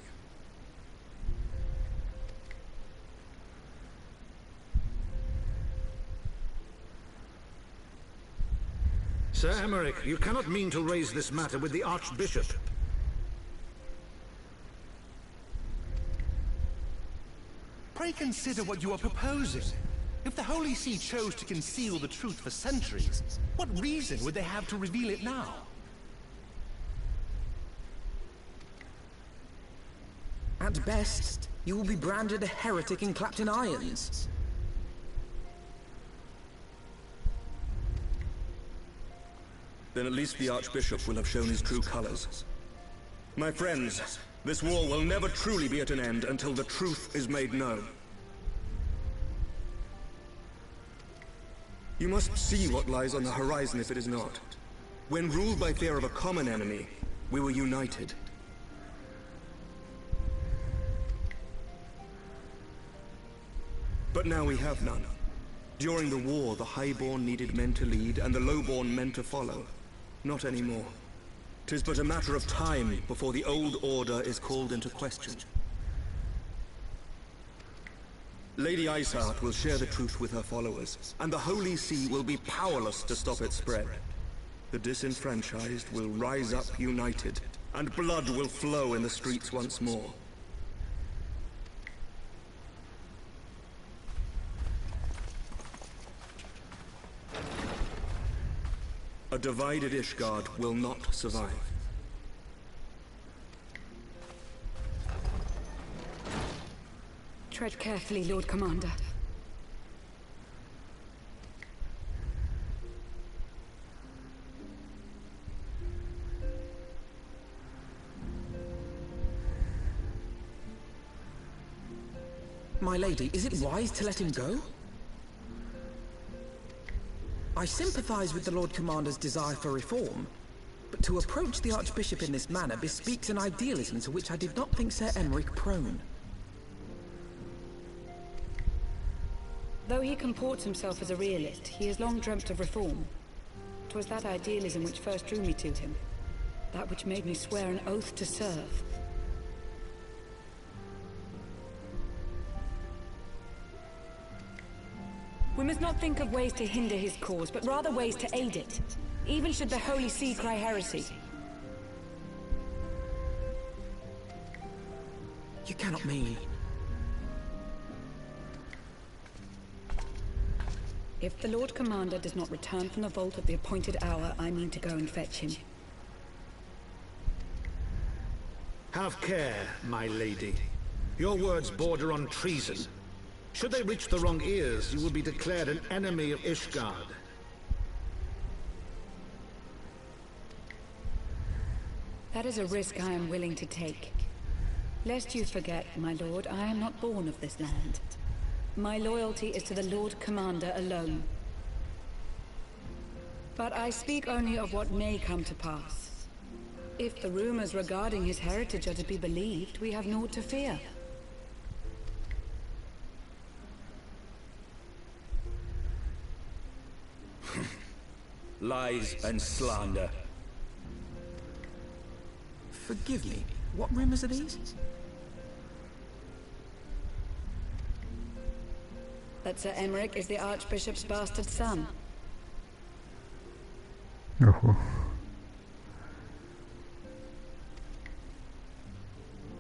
Sir Emmerich, you cannot mean to raise this matter with the Archbishop. Pray consider what you are proposing. If the Holy See chose to conceal the truth for centuries, what reason would they have to reveal it now? At best, you will be branded a heretic and clapped in irons. Then at least the Archbishop will have shown his true colors. My friends, this war will never truly be at an end until the truth is made known. You must see what lies on the horizon if it is not. When ruled by fear of a common enemy, we were united. But now we have none. During the war, the Highborn needed men to lead, and the Lowborn men to follow. Not anymore. 'Tis but a matter of time before the old order is called into question. Lady Iceheart will share the truth with her followers, and the Holy See will be powerless to stop its spread. The disenfranchised will rise up united, and blood will flow in the streets once more. A divided Ishgard will not survive. Tread carefully, Lord Commander. My lady, is it wise to let him go? I sympathize with the Lord Commander's desire for reform, but to approach the Archbishop in this manner bespeaks an idealism to which I did not think Sir Emeric prone. Though he comports himself as a realist, he has long dreamt of reform. 'Twas that idealism which first drew me to him, that which made me swear an oath to serve. We must not think of ways to hinder his cause, but rather ways to aid it, even should the Holy See cry heresy. You cannot mean... If the Lord Commander does not return from the vault at the appointed hour, I mean to go and fetch him. Have care, my lady. Your words border on treason. Should they reach the wrong ears, you will be declared an enemy of Ishgard. That is a risk I am willing to take. Lest you forget, my lord, I am not born of this land. My loyalty is to the Lord Commander alone. But I speak only of what may come to pass. If the rumors regarding his heritage are to be believed, we have naught to fear. Lies and slander. Forgive me, what rumors are these? That Sir Emeric is the Archbishop's bastard son. Oh.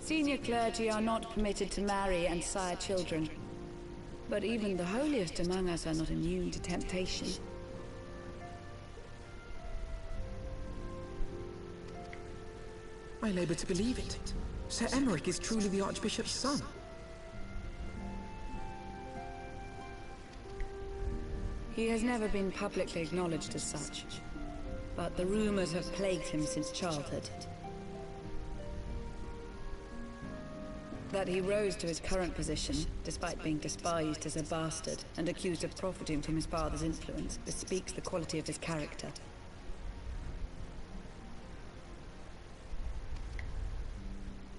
Senior clergy are not permitted to marry and sire children. But even the holiest among us are not immune to temptation. I labour to believe it. Sir Emeric is truly the Archbishop's son. He has never been publicly acknowledged as such, but the rumors have plagued him since childhood. That he rose to his current position, despite being despised as a bastard and accused of profiting from his father's influence, bespeaks the quality of his character.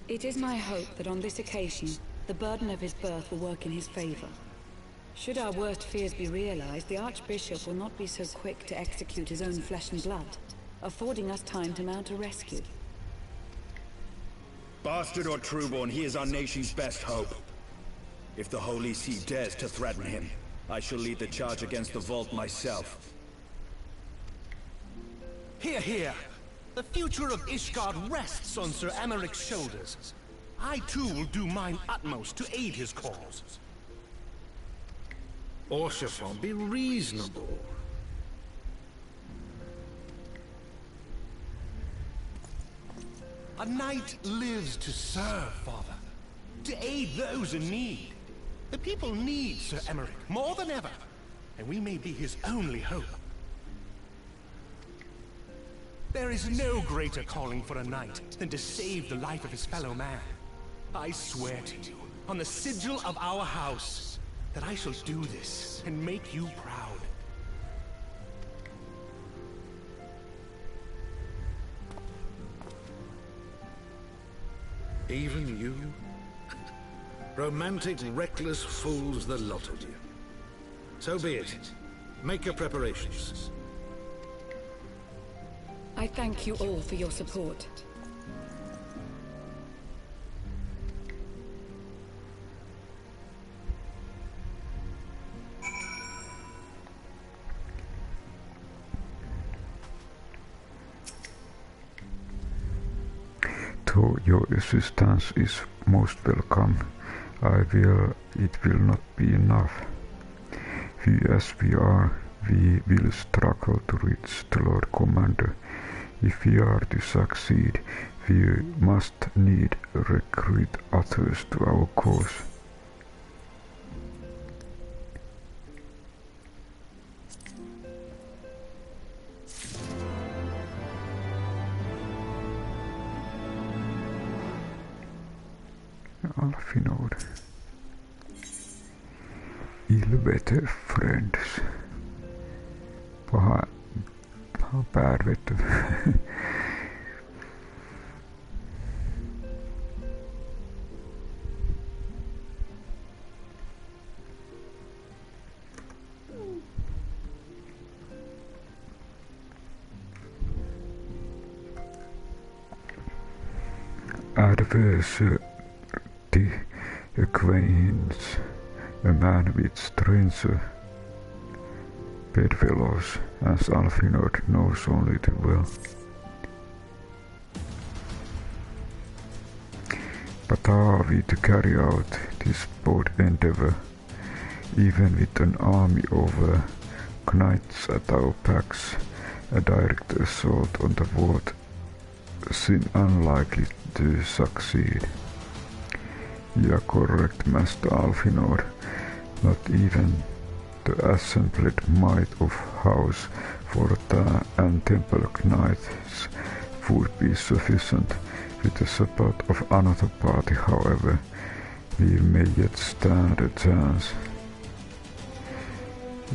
It is my hope that on this occasion, the burden of his birth will work in his favor. Should our worst fears be realized, the Archbishop will not be so quick to execute his own flesh and blood, affording us time to mount a rescue. Bastard or trueborn, he is our nation's best hope. If the Holy See dares to threaten him, I shall lead the charge against the vault myself. Hear, hear! The future of Ishgard rests on Sir Emeric's shoulders. I too will do mine utmost to aid his cause. Orshafon, be reasonable. A knight lives to serve, Father. To aid those in need. The people need Sir Emeric more than ever, and we may be his only hope. There is no greater calling for a knight than to save the life of his fellow man. I swear to you, on the sigil of our house, that I shall do this and make you proud. Even you? Romantic, reckless fools, the lot of you. So be it. Make your preparations. I thank you all for your support. Though your assistance is most welcome, it will not be enough. Few as we are, we will struggle to reach the Lord Commander. If we are to succeed, we must need recruit others to our cause. Alfinod. Ilvete friends. Paha päädvetty. Adversity acquaints a man with stranger bedfellows, as Alfinod knows only too well. But are we to carry out this bold endeavor, even with an army of knights at our backs? A direct assault on the world seems unlikely to succeed. You are correct, Master Alfinod. Not even the assembled might of House Forta and Temple Knights would be sufficient. With the support of another party, however, we may yet stand a chance.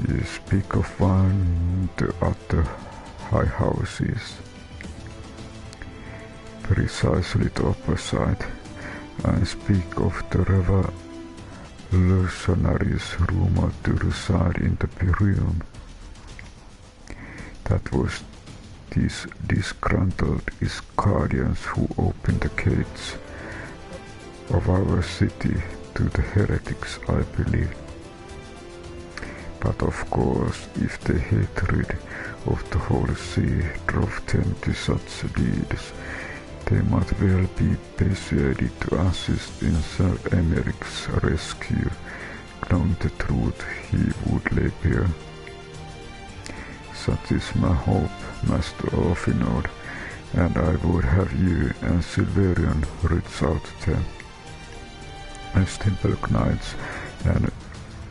You speak of one to other high houses. Precisely the opposite. I speak of the revolutionaries rumored to reside in the Pyrium. That was these disgruntled Ishgardians who opened the gates of our city to the heretics, I believe. But of course, if the hatred of the Holy See drove them to such deeds, they might well be persuaded to assist in Sir Emeric's rescue. Knowing the truth, he would lay bare. Such is my hope, Master Alfinod, and I would have you and Silverion reach out to them. As Temple Knights and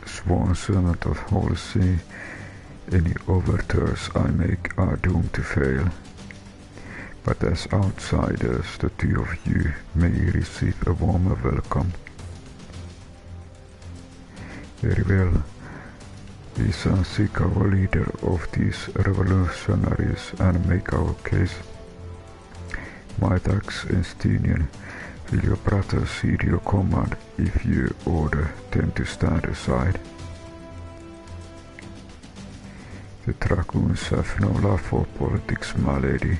sworn servant of Holy See, any overtures I make are doomed to fail. But as outsiders, the two of you may receive a warmer welcome. Very well. We shall seek our leader of these revolutionaries and make our case. My tax Estinian, will your brothers heed your command if you order them to stand aside? The dragoons have no love for politics, my lady.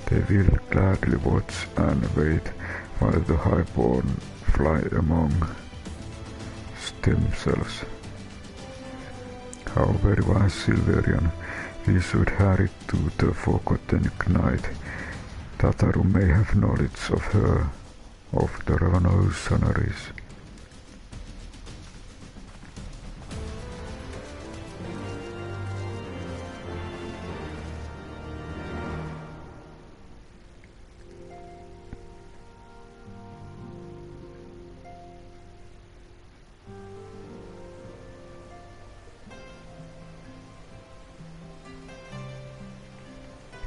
They will gladly watch and wait while the highborn fly among themselves. How very wise, Silverion. We should hurry to the forgotten knight. Tataru may have knowledge of her, of the revolutionaries.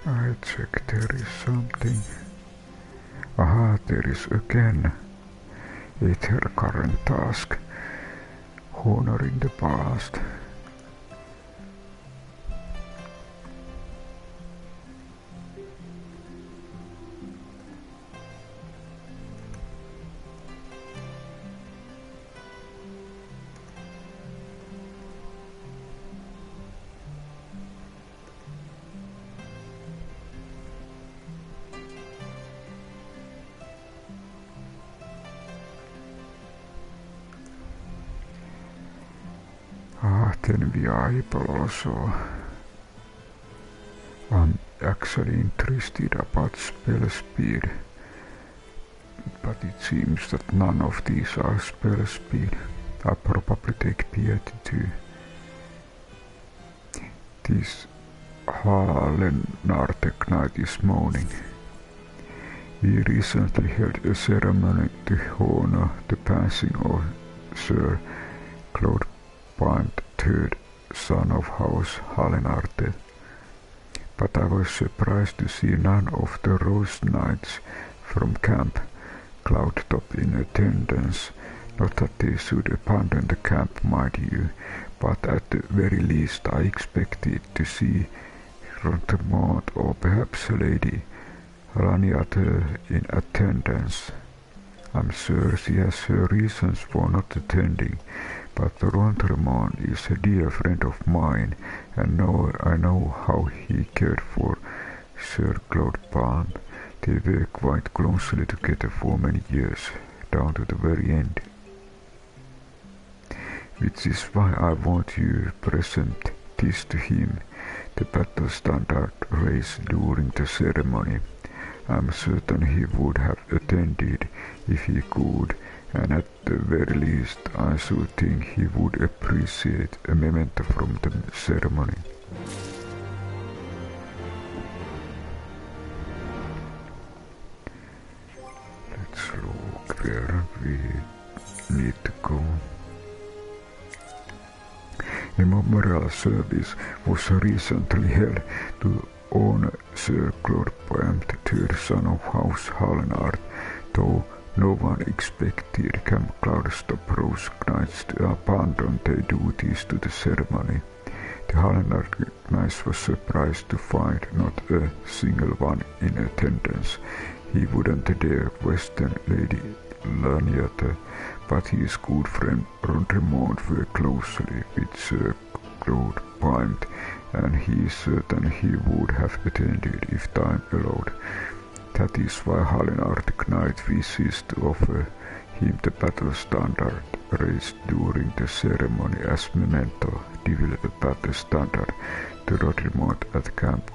I check there is something. Aha, there is again. Aether Current task. Honoring the past. Then we are able also. I'm actually interested about spell speed, but it seems that none of these are spell speed. I'll probably take piety too. This Harlenartek night is moaning. We recently held a ceremony to honor the passing of Sir Cloudbind, third son of House Harlenartek, but I was surprised to see none of the Rose Knights from Camp Cloudtop in attendance, Not that they should abandon the camp, mind you, but at the very least I expected to see Rontemont or perhaps Lady Manacutter in attendance. I'm sure she has her reasons for not attending, but Rontemont is a dear friend of mine, and I know how he cared for Sir Claude Palm. They were quite closely together for many years, down to the very end. Which is why I want you present this to him, the battle standard raised during the ceremony. I'm certain he would have attended if he could, and at the very least I should think he would appreciate a memento from the ceremony. Let's look where we need to go. A memorial service was recently held to honor Sir Claude Palm, the third son of House Hallenard, though no one expected Camp Cloudstop Rose Knights to abandon their duties to the ceremony. The Hallenard Knights was surprised to find not a single one in attendance. He wouldn't dare question Lady Manacutter, but his good friend Rontemont worked closely with Sir Claude Palm, and he is certain he would have attended if time allowed. That is why Hallenard Knight wishes to offer him the battle standard raised during the ceremony as memento. Develop a battle standard to Rodrimont at Camp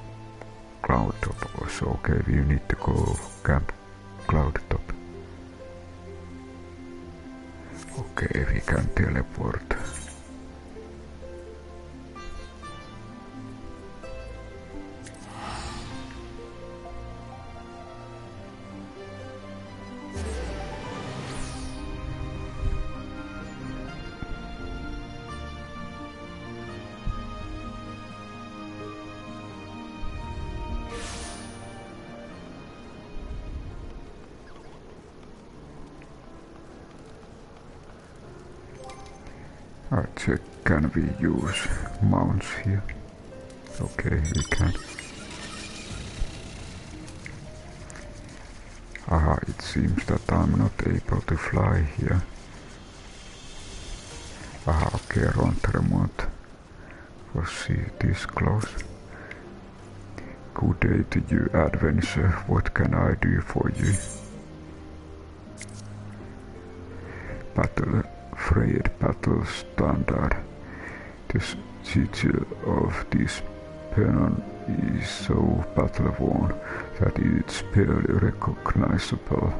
Cloudtop. So okay, we need to go Camp Cloudtop. Okay, we can teleport. I check, can we use mounts here? Okay, we can. Aha, it seems that I'm not able to fly here. Aha, okay, Rontemont was this close. Good day to you, adventure. What can I do for you? Frayed battle standard. The sigil of this pennon is so battle-worn that it's barely recognizable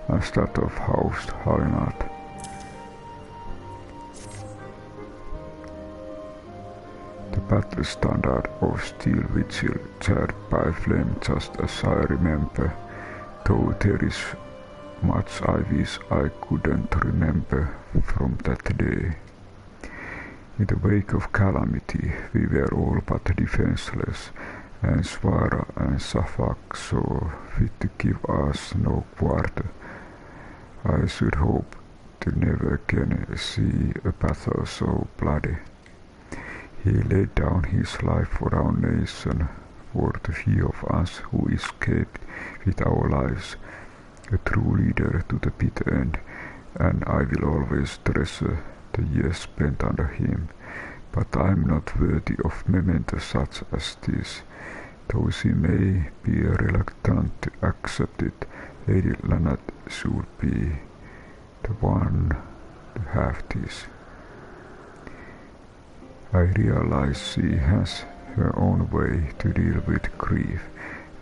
as that of House Hallenard. The battle standard of steel vigil charred by flame, just as I remember, though there is much I wish I couldn't remember from that day. In the wake of calamity, we were all but defenseless, and Svara and Safak saw fit to give us no quarter. I should hope to never again see a battle so bloody. He laid down his life for our nation, for the few of us who escaped with our lives, a true leader to the bitter end, and I will always treasure the years spent under him. But I am not worthy of mementos such as this, though she may be reluctant to accept it. Lady Manacutter should be the one to have this. I realize she has her own way to deal with grief,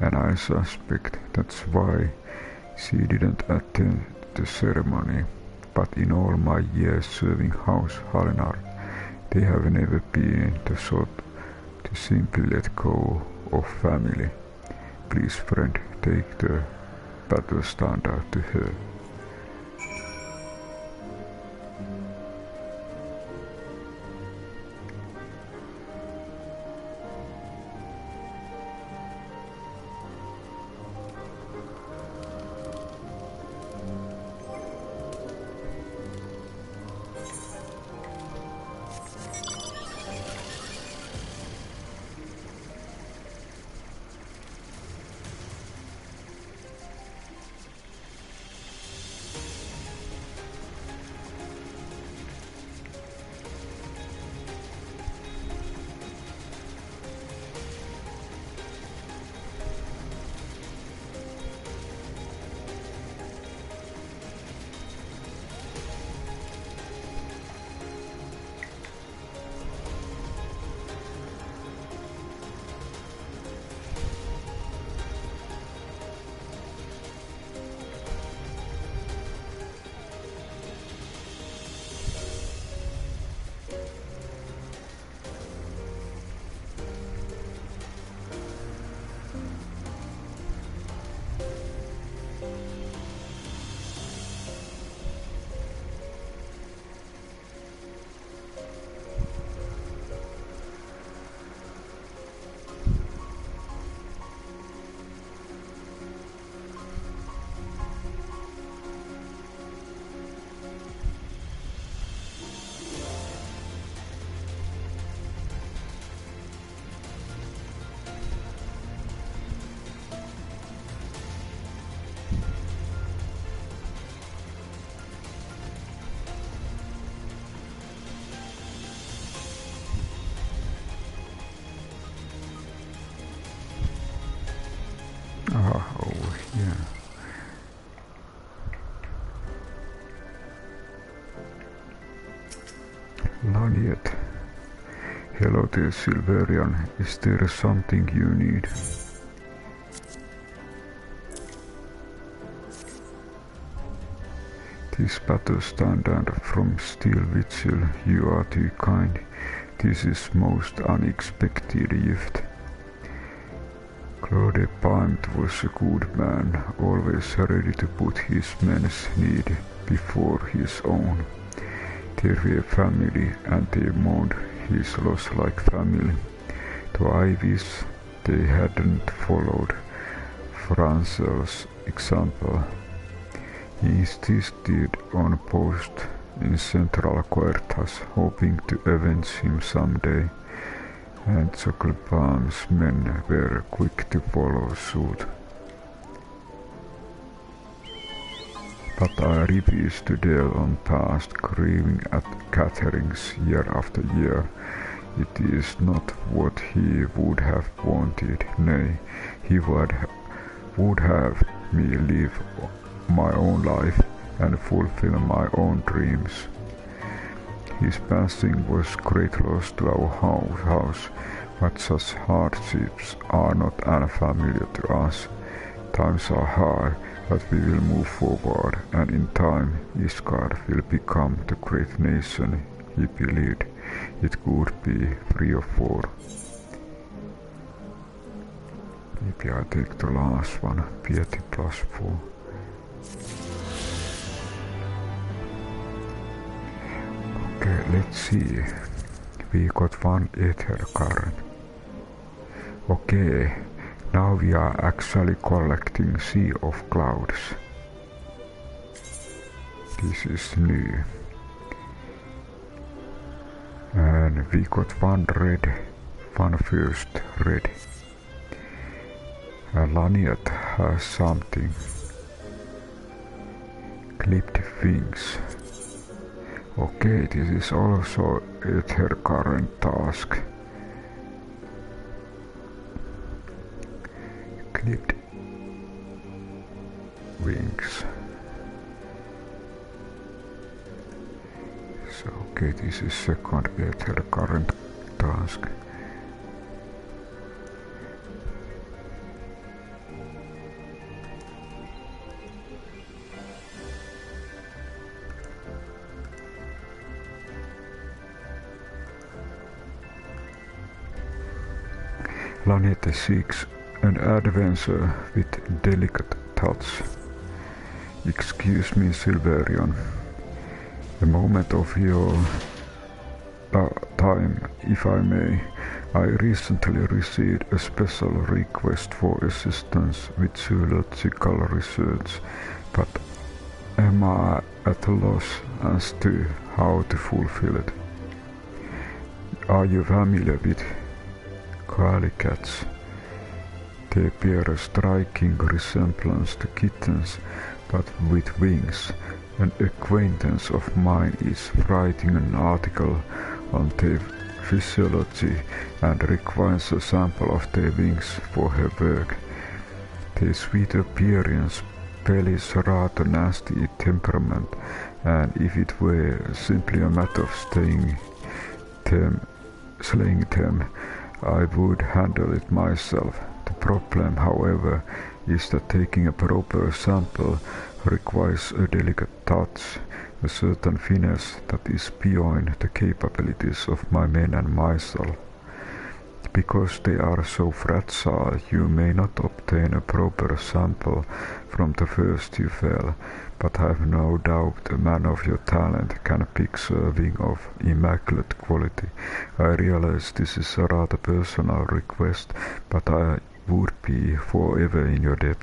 and I suspect that's why she didn't attend the ceremony, but in all my years serving House Hallenard, they have never been the sort to simply let go of family. Please, friend, take the battle standard to her. Laniet. Hello there, Silverian. Is there something you need? This battle standard from Steel Vigil, you are too kind. This is most unexpected gift. Claude Paimt was a good man, always ready to put his men's need before his own. They were family and they mourned his loss like family. Though I wish they hadn't followed Francel's example. He insisted on post in Central Quartas, hoping to avenge him someday, and Choclebam's men were quick to follow suit. But I refused to dwell on past, grieving at gatherings year after year. It is not what he would have wanted, nay, he would have me live my own life and fulfill my own dreams. His passing was great loss to our house, but such hardships are not unfamiliar to us. Times are hard, but we will move forward, and in time Ishgard will become the great nation he believed it could be 3 or 4. Maybe I take the last one, Piety +4. Okay, let's see. We got one Aether Current. Okay, now we are actually collecting Sea of Clouds. This is new. And we got one red, one first red. Laniet has something. Clipped wings. Okay, this is also Aether Current task. Clipped wings. So, okay, this is second Aether Current task. Laniet seeks an adventure with delicate touch. Excuse me, Silverian. A moment of your time, if I may. I recently received a special request for assistance with zoological research, but am I at a loss as to how to fulfill it? Are you familiar with Koali cats? They bear a striking resemblance to kittens, but with wings. An acquaintance of mine is writing an article on their physiology and requires a sample of their wings for her work. Their sweet appearance bellies rather nasty temperament, and if it were simply a matter of slaying them, I would handle it myself. The problem, however, is that taking a proper sample requires a delicate touch, a certain finesse that is beyond the capabilities of my men and myself. Because they are so fragile, you may not obtain a proper sample from the first you fell, but I have no doubt a man of your talent can pick serving of immaculate quality. I realize this is a rather personal request, but I would be forever in your debt.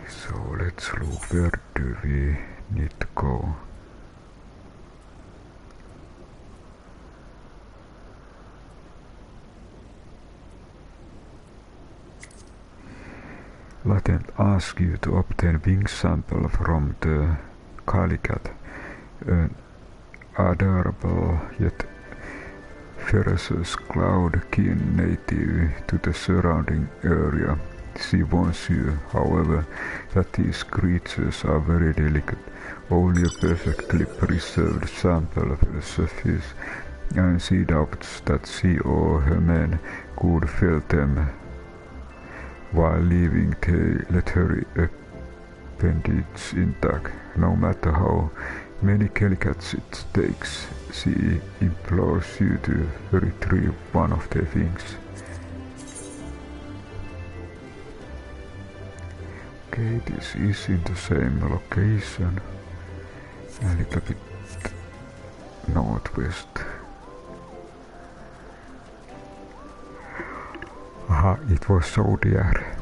So let's look, where do we need to go? Let me ask you to obtain wing sample from the Koali cat, an adorable yet ferocious cloud-kin native to the surrounding area. She warns you, however, that these creatures are very delicate. Only a perfectly preserved sample will suffice, and she doubts that she or her men could fell them while leaving the leathery appendage intact. No matter how many Kellicats it takes, she implores you to retrieve one of their wings. Okay, this is in the same location, a little bit northwest. Aha, it was so there.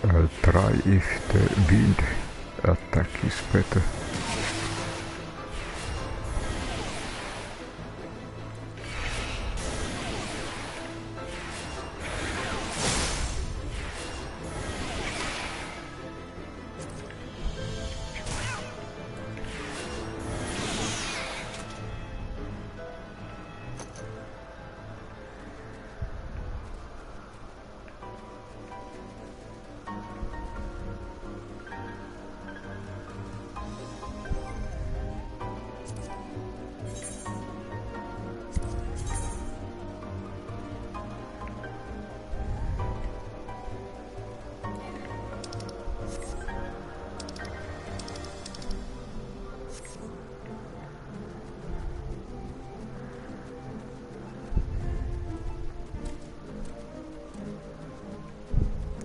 I'll try if the wind attack is better.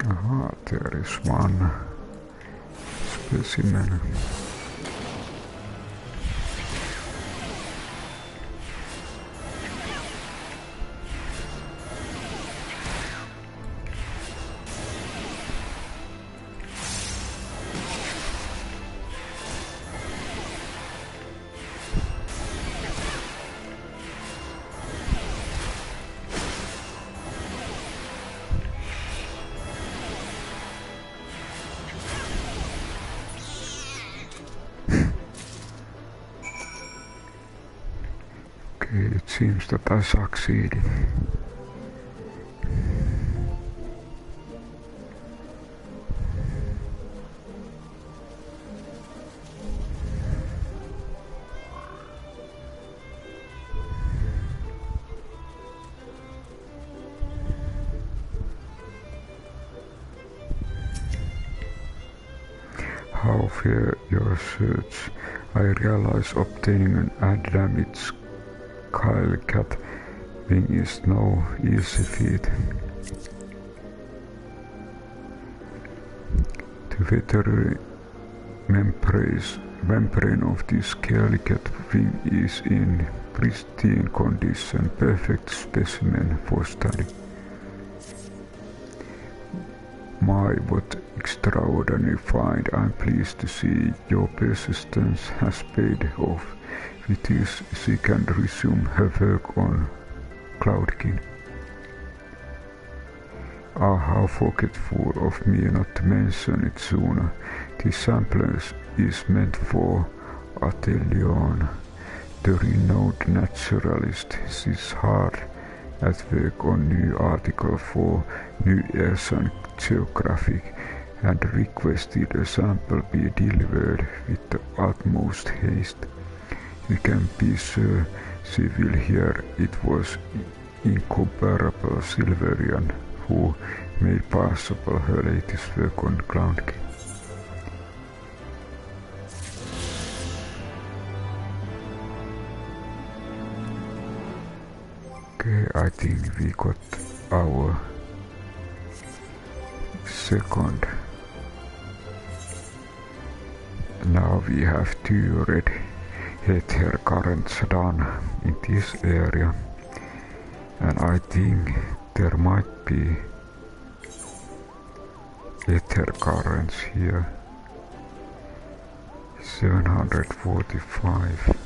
Aha, there is one specimen. It seems that I succeeded. How fair your search. I realize obtaining an undamaged Kellicat wing is no easy feat. The veterinary membrane of this Kellicat wing is in pristine condition, perfect specimen for study. My, what extraordinary find! I'm pleased to see your persistence has paid off. With this, she can resume her work on Cloudkin. Ah, how forgetful of me not to mention it sooner. This sample is meant for Atelion, the renowned naturalist. She's hard at work on new article for New Earth Geographic and requested a sample be delivered with the utmost haste. You can be sure she will hear it was incomparable Silverian who made possible her latest work on Cloudkin. Okay, I think we got our second Now we have 2 red Aether Currents done in this area, and I think there might be Aether Currents here. 745.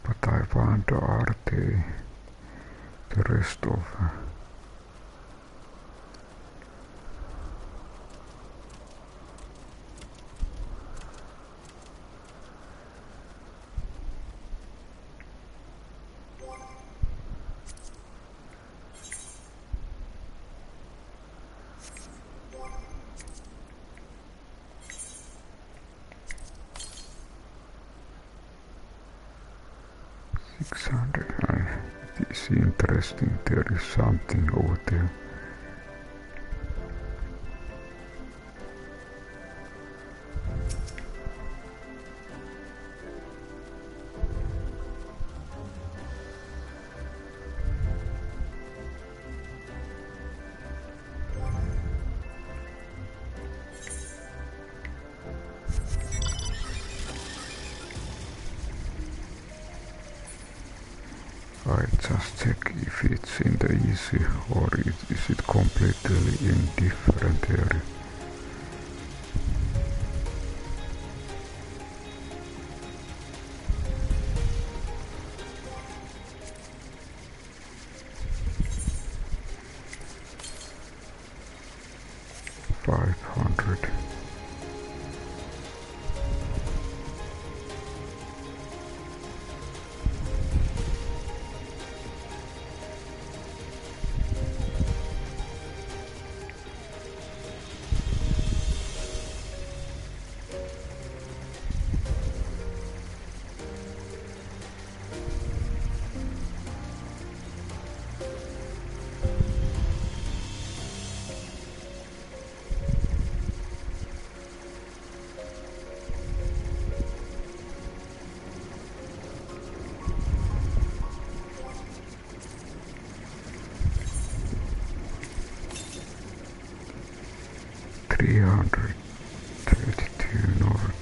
But I wonder, are they the rest of 600. It is interesting, there is something over there. I just check if it's in the easy or is it completely in different area. North.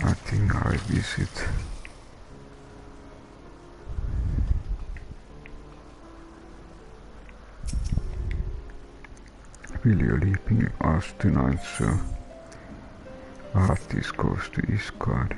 I think I visit Will you leaving us tonight, so this goes to Ishgard.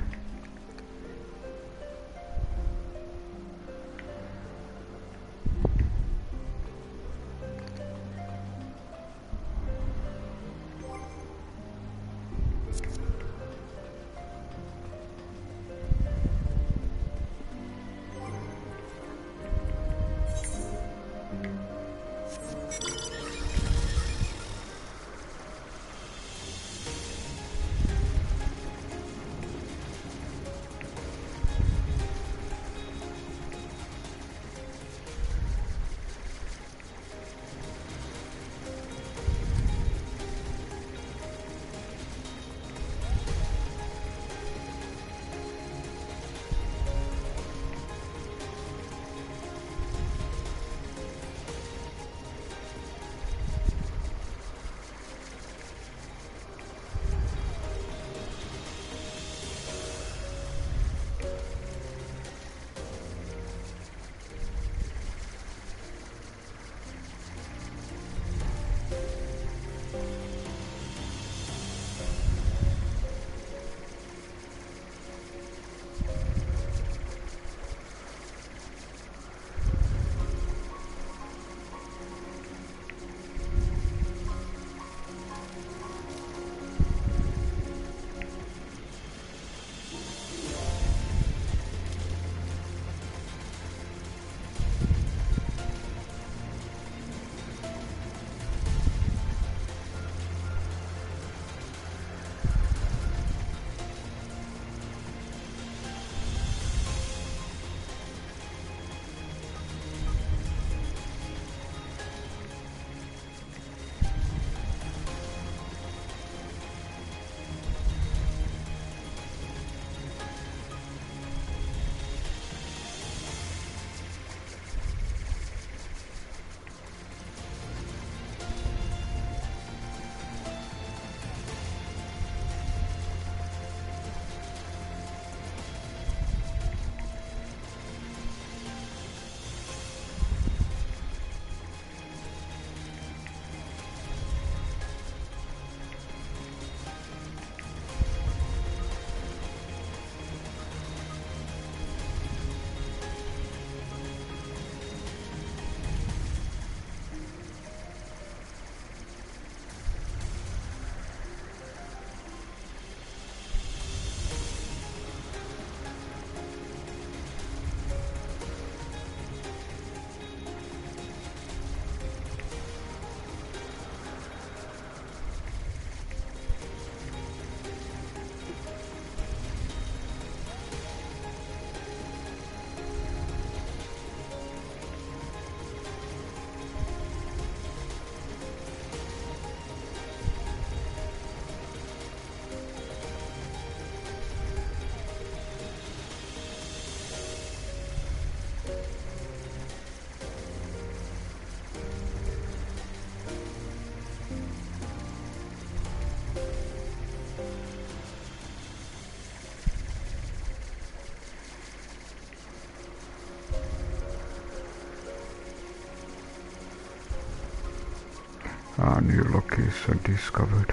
New location discovered.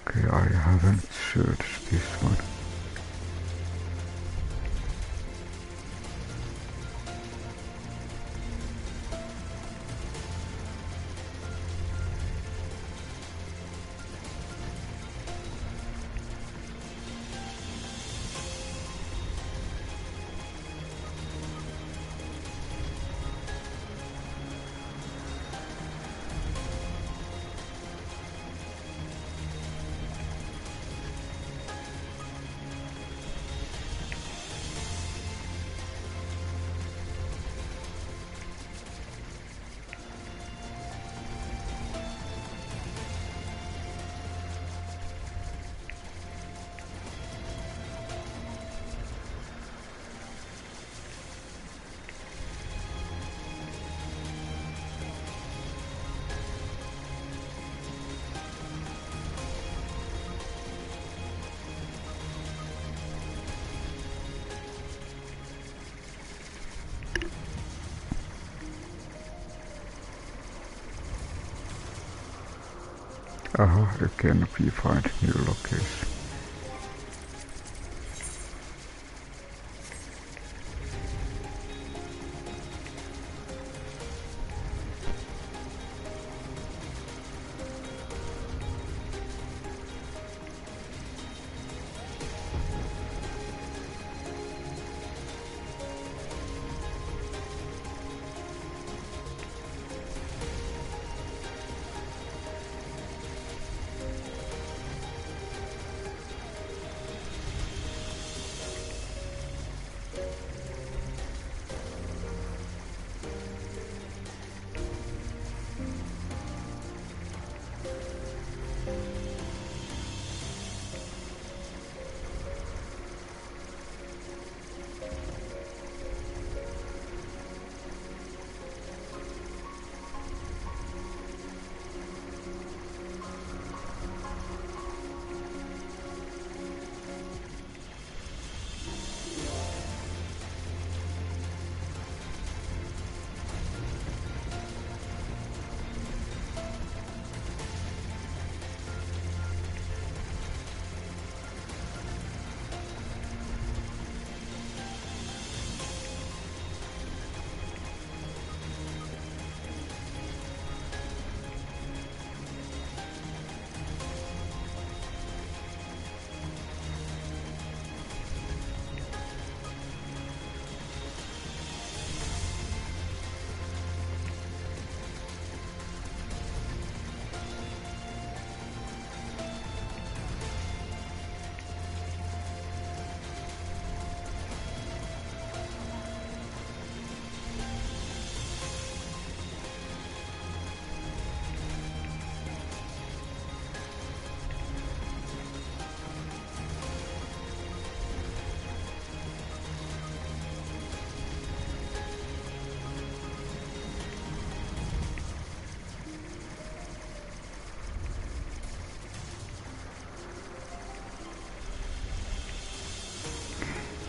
Okay, I haven't searched this one. Aha, again we find new location.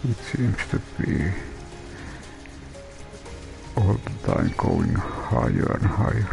It seems to be all the time going higher and higher.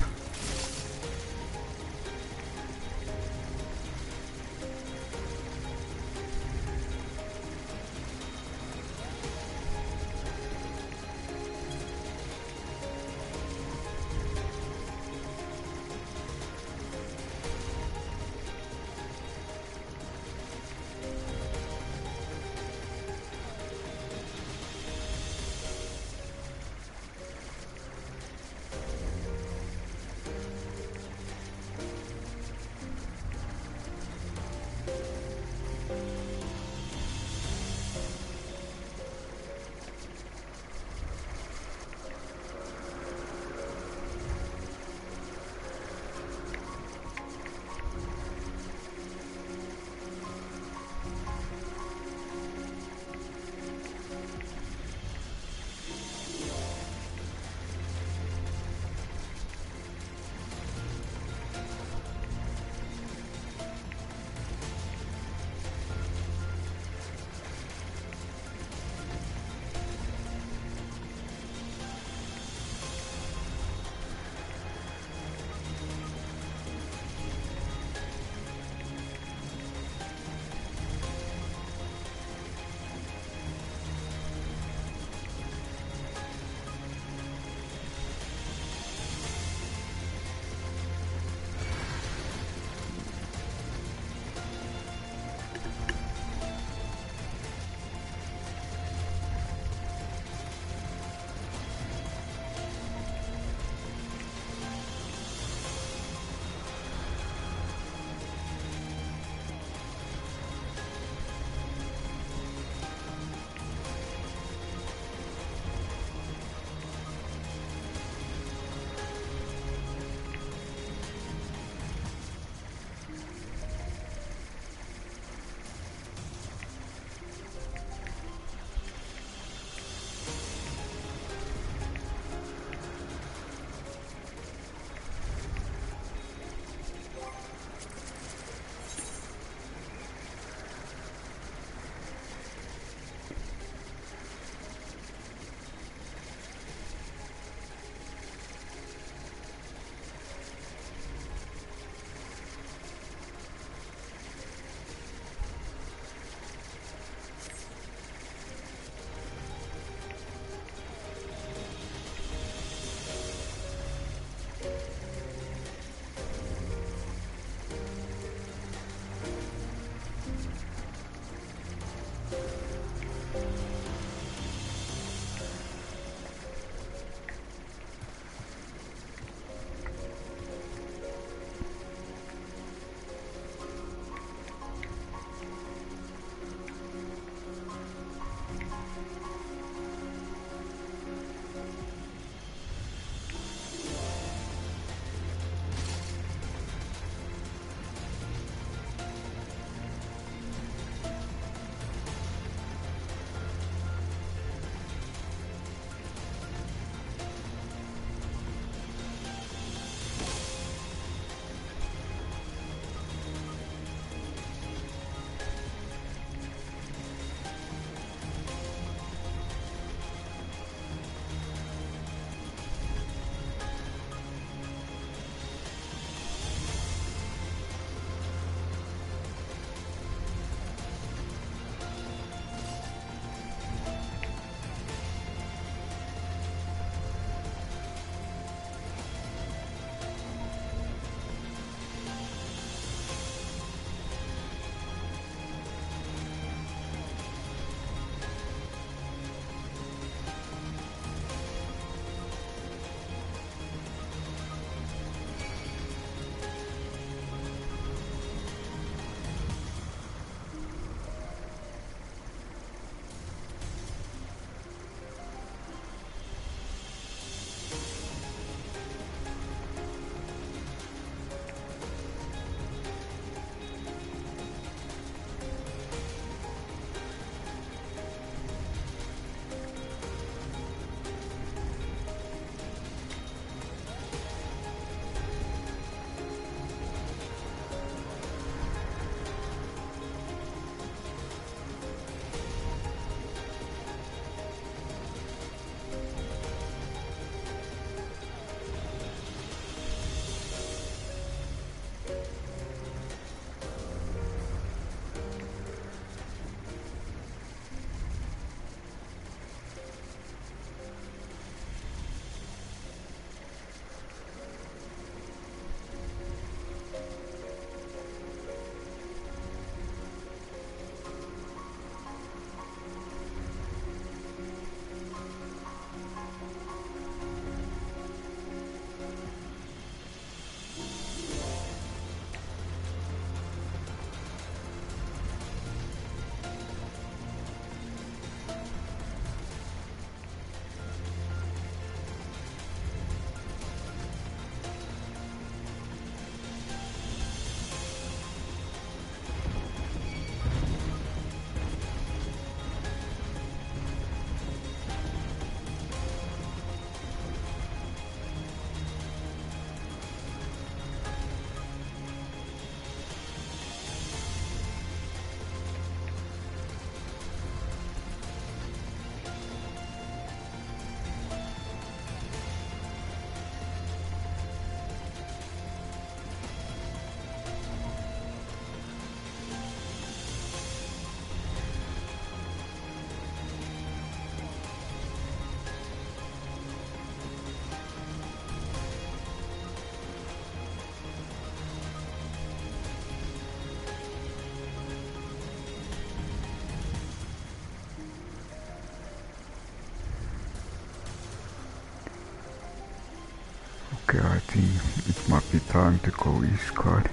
Okay, I think it might be time to go Ishgard.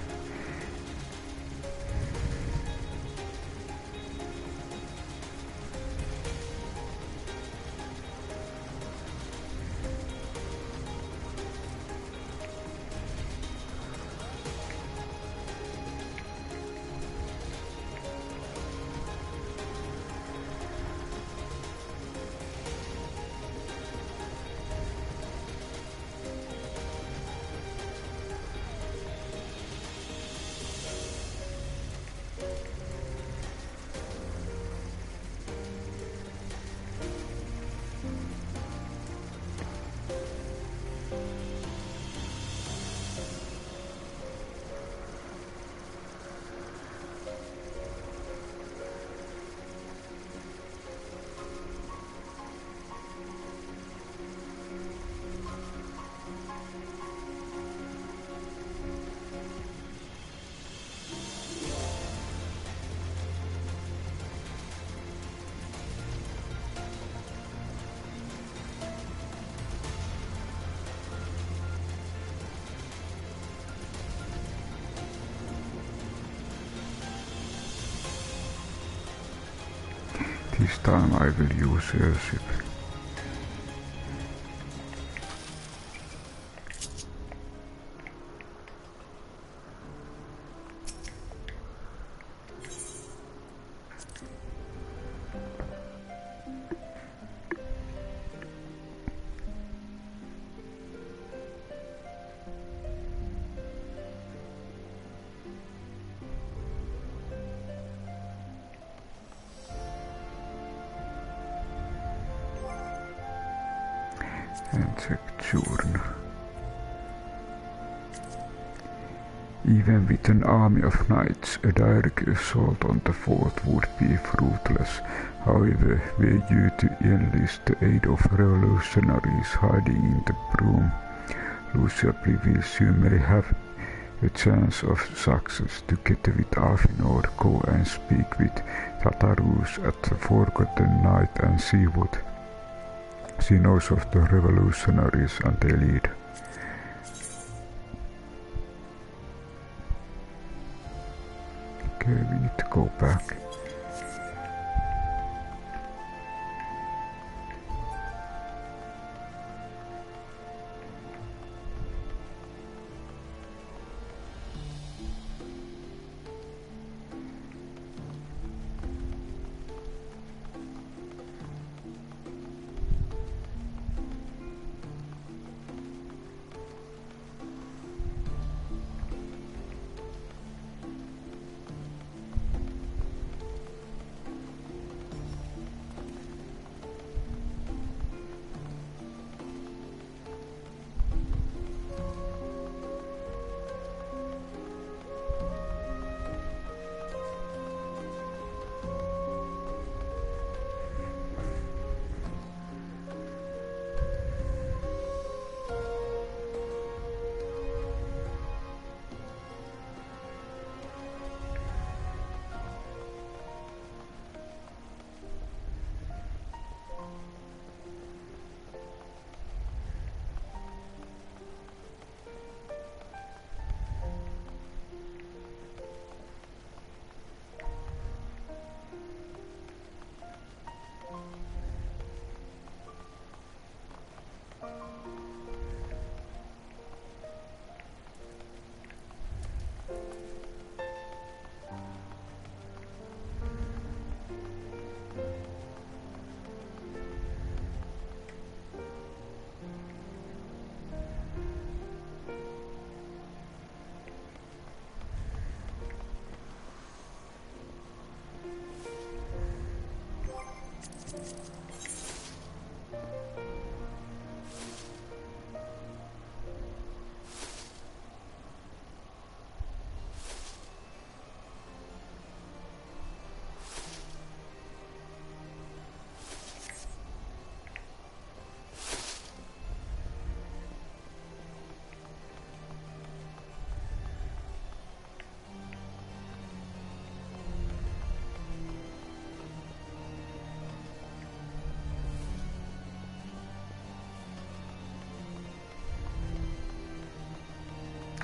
This time I will use airship. And check Churn. Even with an army of knights, a direct assault on the fort would be fruitless. However, were you to enlist the aid of revolutionaries hiding in the broom, Lucia believes you may have a chance of success. Together with Afinor, go and speak with Tatarus at the Forgotten Night and see what she knows of the revolutionaries and their leader. Okay, we need to go back.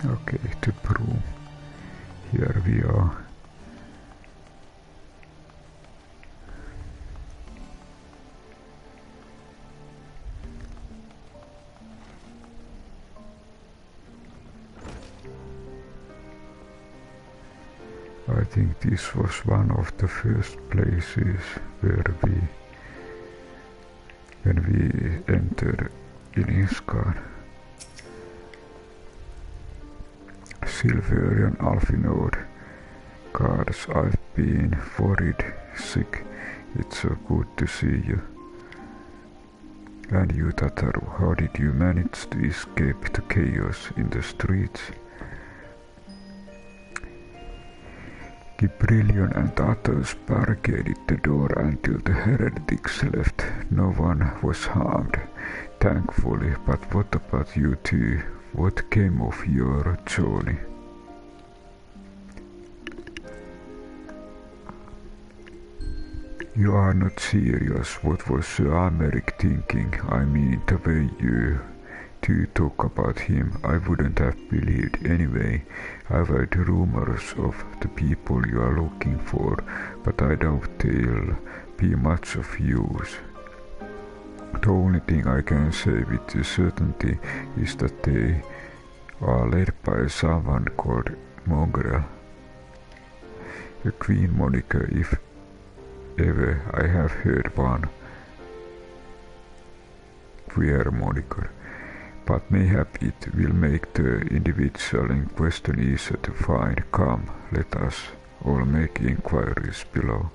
Okay, the broom. Here we are. I think this was one of the first places when we entered in Ishgard. Silverian Alfinod, gods, I've been worried sick. It's so good to see you. And you, Tataru, how did you manage to escape the chaos in the streets? Gibrillion and others barricaded the door until the heretics left. No one was harmed, thankfully, but what about you two? What came of your journey? You are not serious. What was Sir Americ thinking? I mean, the way you two talk about him, I wouldn't have believed anyway. I've heard rumors of the people you are looking for, but I doubt they'll be much of use. The only thing I can say with certainty is that they are led by someone called Mongrel. A Queen moniker, if ever I have heard one. Queer moniker. But mayhap it will make the individual in question easier to find. Come, let us all make inquiries below.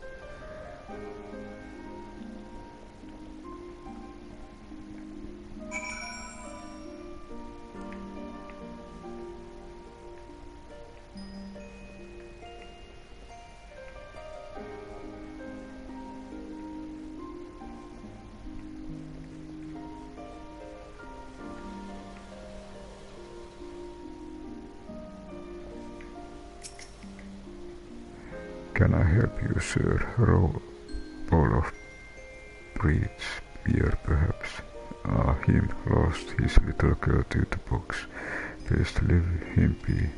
Can I help you, sir? Roll bowl of breach beer, perhaps? Ah, him lost his little girl to the box. Best leave him be.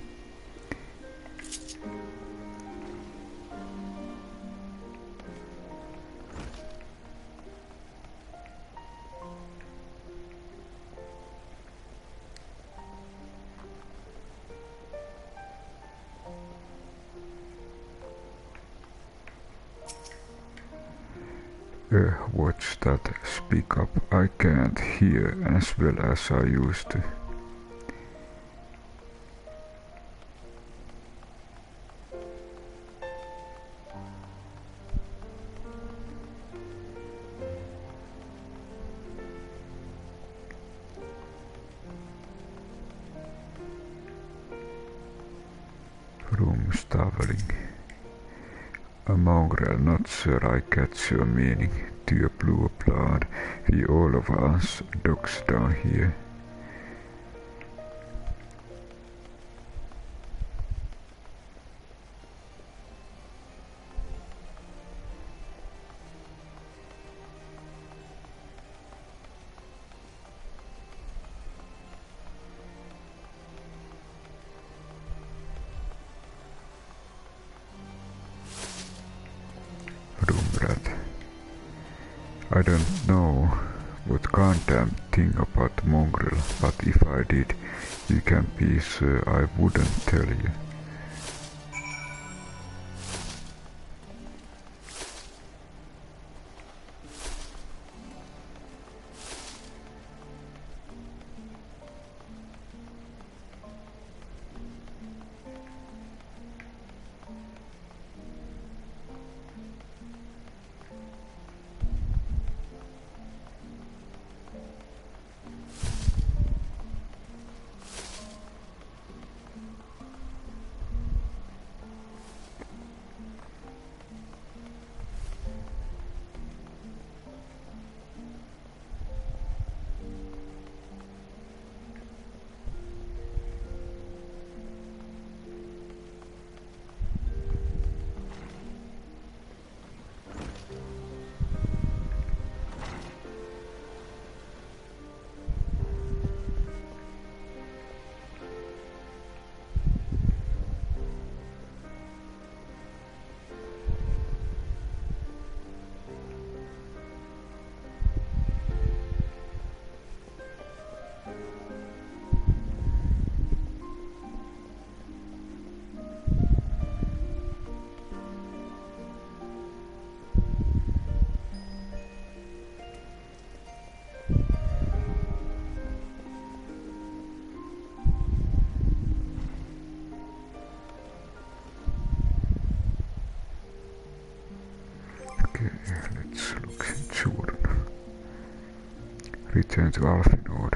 What's that? Speak up. I can't hear as well as I used to. Room staveling. A mongrel, not sir, I catch your meaning. To your blue blood, we all of us dogs down here. I don't know what goddamn thing about mongrel, but if I did, you can be sure I wouldn't tell you. Let's look at Jordan. Return to Alfinord.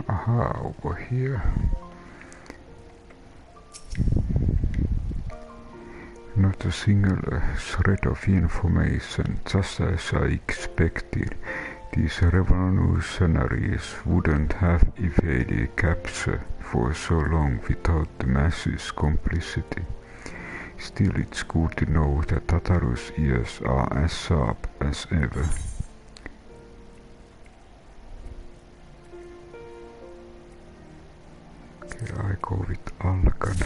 Aha, over here. Not a single shred of information, just as I expected. These revolutionaries wouldn't have evaded capture for so long without the masses' complicity. Still, it's good to know that Tataru's ears are as sharp as ever. Okay, I go with Alkan.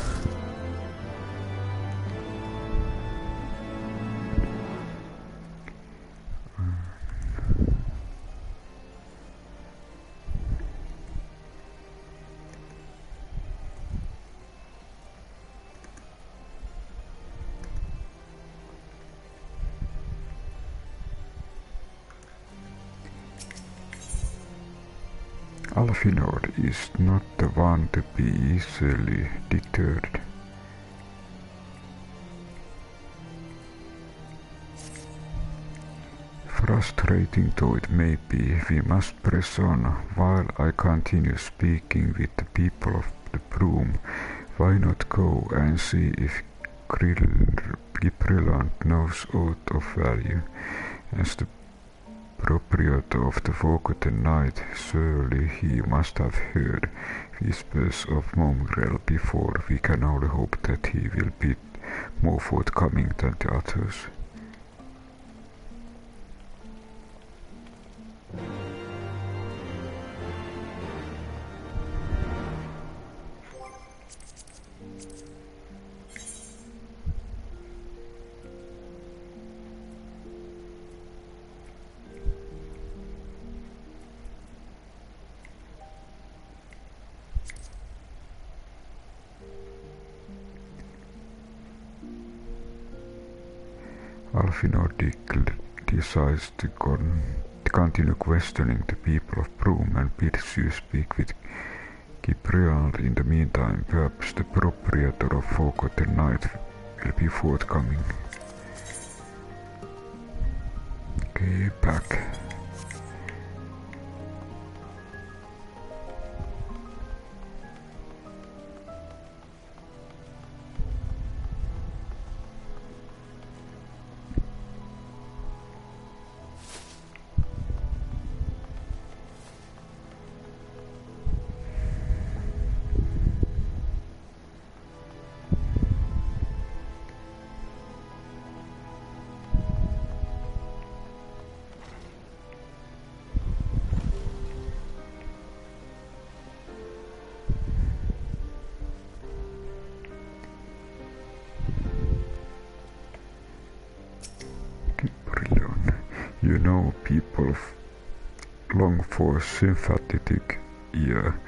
Alfinord is not the one to be easily deterred. Frustrating though it may be, we must press on. While I continue speaking with the people of the Broom, why not go and see if Gibrillant knows aught of value? As the proprietor of the Forgotten Night, surely he must have heard whispers of Mongrel before. We can only hope that he will be more forthcoming than the others. Alfinord decides to continue questioning the people of Broom and bids you speak with Gibrillant. In the meantime, perhaps the proprietor of Forgotten Night will be forthcoming. Okay, back. You know, people long for sympathetic ear,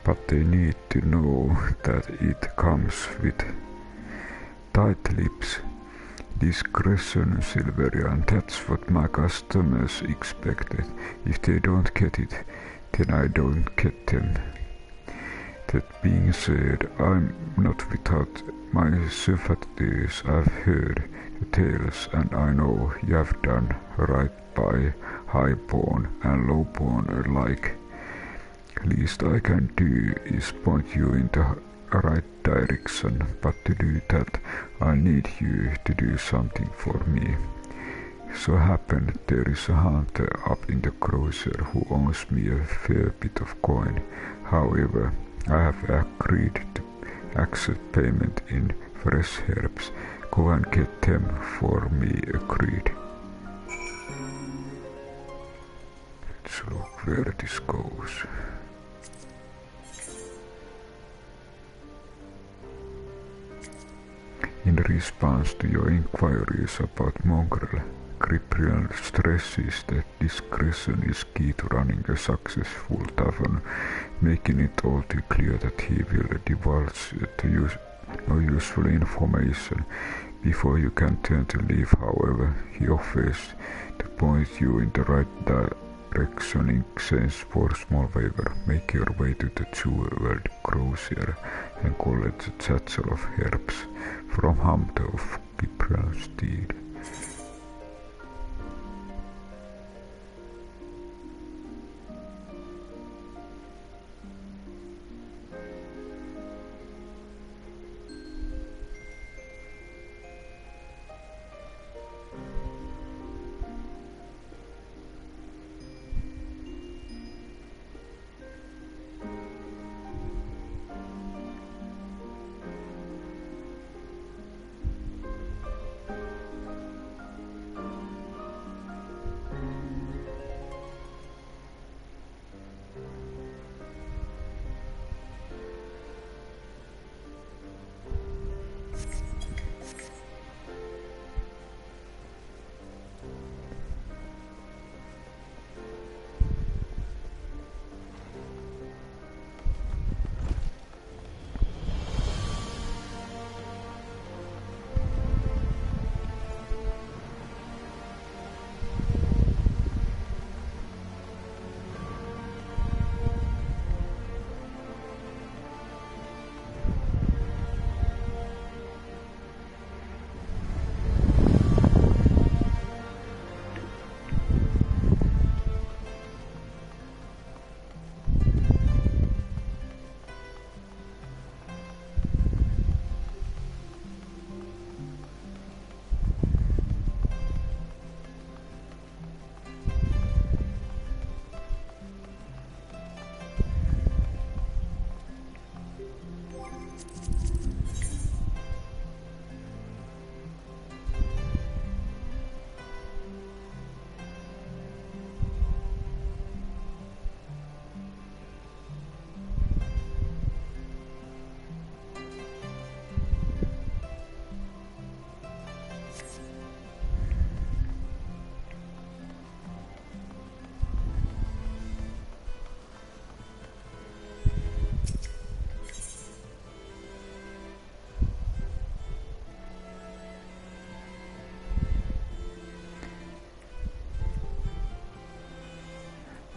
but they need to know that it comes with tight lips. Discretion, Silverian, that's what my customers expected. If they don't get it, then I don't get them. That being said, I'm not without my sympathies. I've heard the tales, and I know you have done right by highborn and lowborn alike. Least I can do is point you in the right direction, but to do that I need you to do something for me. So happened there is a hunter up in the cruiser who owes me a fair bit of coin. However, I have agreed to accept payment in fresh herbs. Go and get them for me, agreed. Let's look where this goes. In response to your inquiries about Mongrel, Gibrillant stresses that discretion is key to running a successful tavern, making it all too clear that he will divulge no useful information before you can turn to leave. However, he offers to point you in the right direction in exchange for a small favor. Make your way to the jeweled cruiser and collect a satchel of herbs from Hamda of Gibraltar's deed.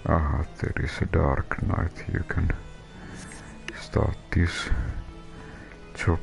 Ah, there is a dark night. You can start this job.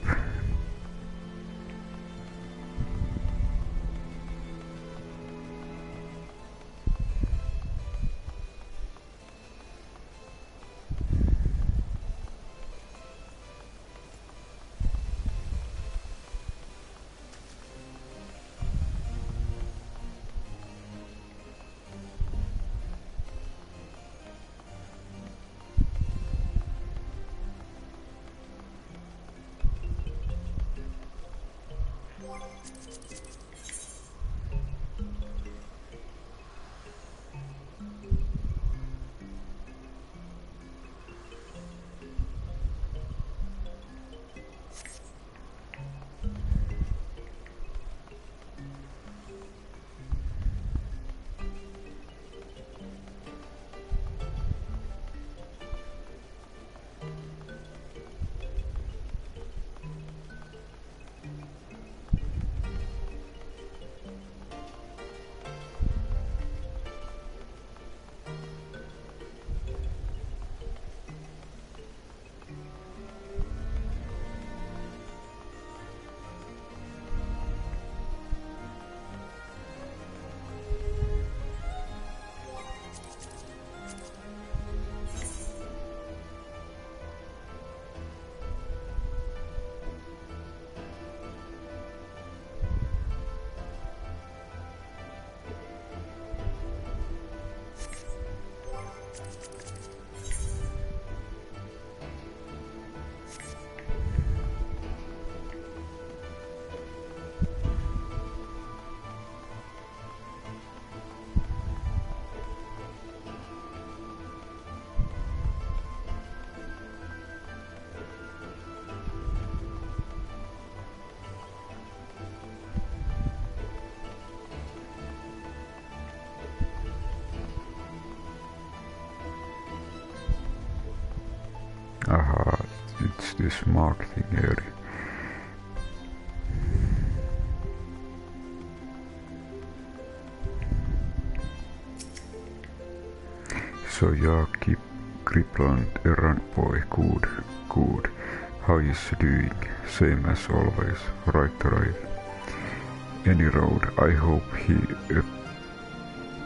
Aha, it's this marketing area. So yeah, keep Gripland errand boy, good. How is he doing? Same as always, right. Any road, I hope he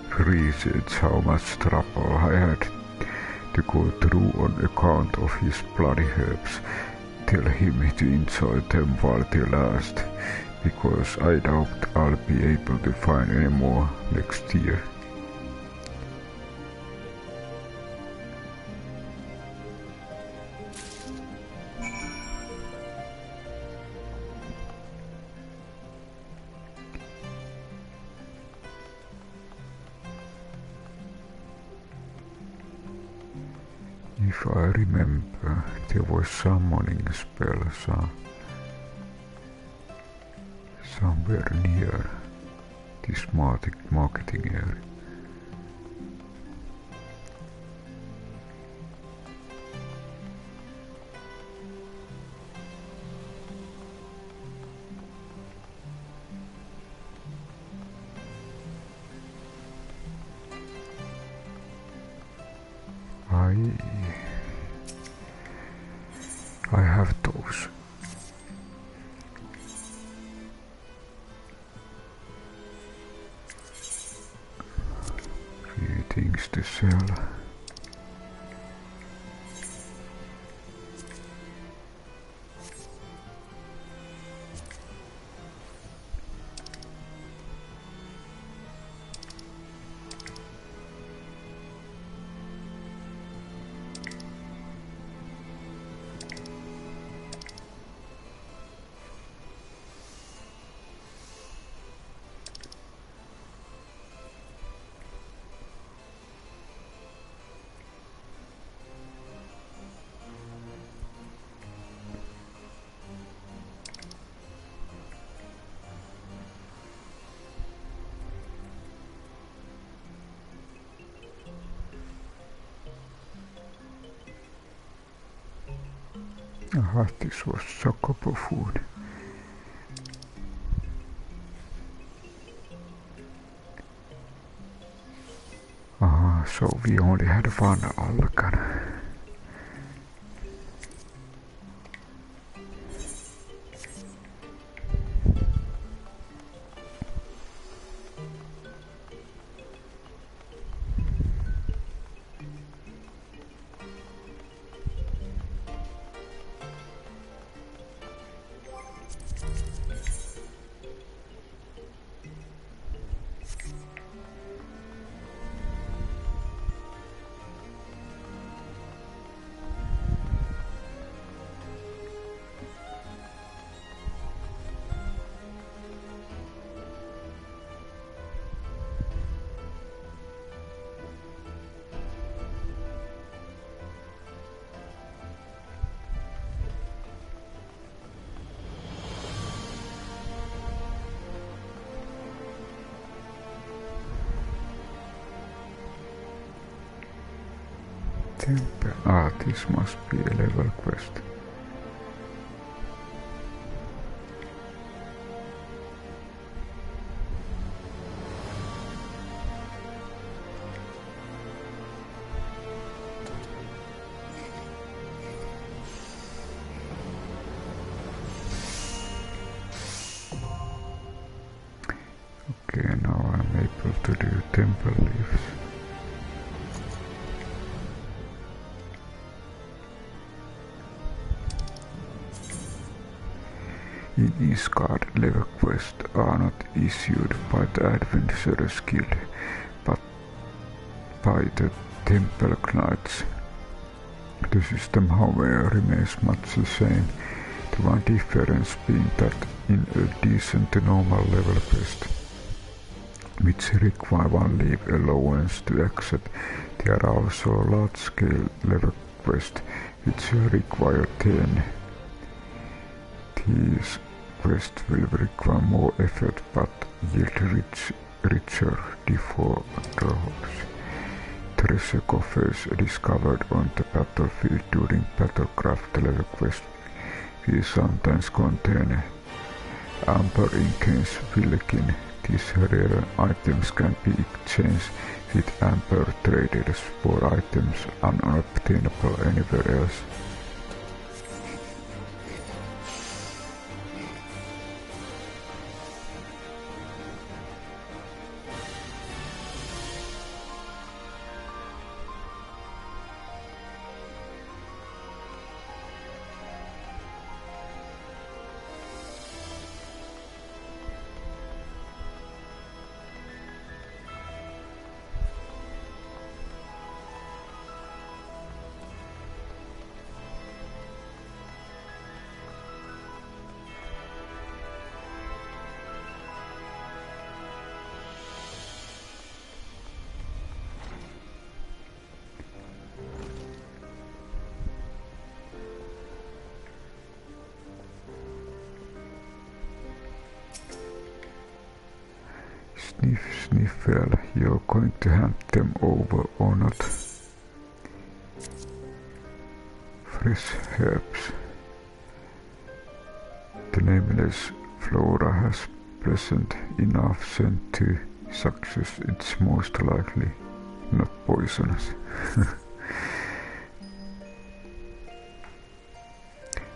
appreciates how much trouble I had to go through on account of his bloody herbs. Tell him to enjoy them while they last, because I doubt I'll be able to find any more next year. If I remember, there was summoning spell somewhere near this marketing area. I have those. Few things to sell. Aha, this was chocobo food. Aha, So we only had one alkan. This must be a level quest. Okay, now I'm able to do temple leaves. In Ishgard, level quests are not issued by the Adventurers Guild, but by the Temple Knights. The system, however, remains much the same, the one difference being that in addition to normal level quests, which require one leave allowance to accept, there are also large-scale level quests which require 10. These quests will require more effort but yield richer default drops. Treasure coffers discovered on the battlefield during battlecraft level quests will sometimes contain amber incense Vilkin. These rare items can be exchanged with amber traders for items unobtainable anywhere else. Sniff, well, you're going to hand them over or not. Fresh herbs. The nameless flora has pleasant enough scent to suggest it's most likely not poisonous.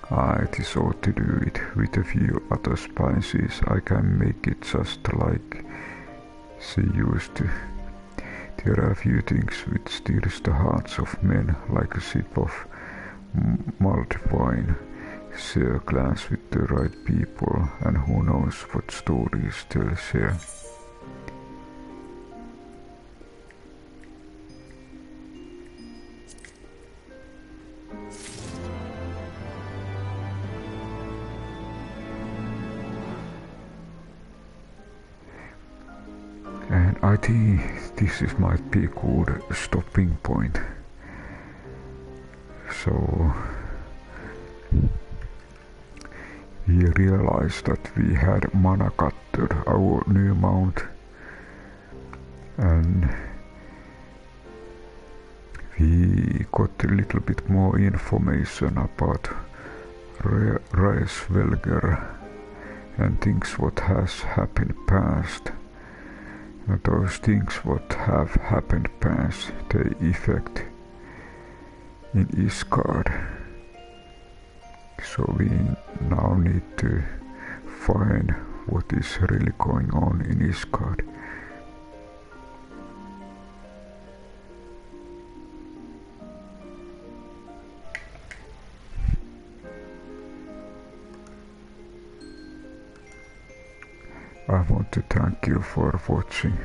It is ought to do it with a few other spices. I can make it just like she used to. There are a few things which steals the hearts of men, like a sip of mulled wine. Share a glance with the right people, and who knows what stories they'll share. And I think this might be a good stopping point. So we realized that we had Manacutter, our new mount, and we got a little bit more information about Hraesvelgr and things what has happened past. those things what have happened past, they affect in Ishgard. So we now need to find what is really going on in Ishgard. I want to thank you for watching.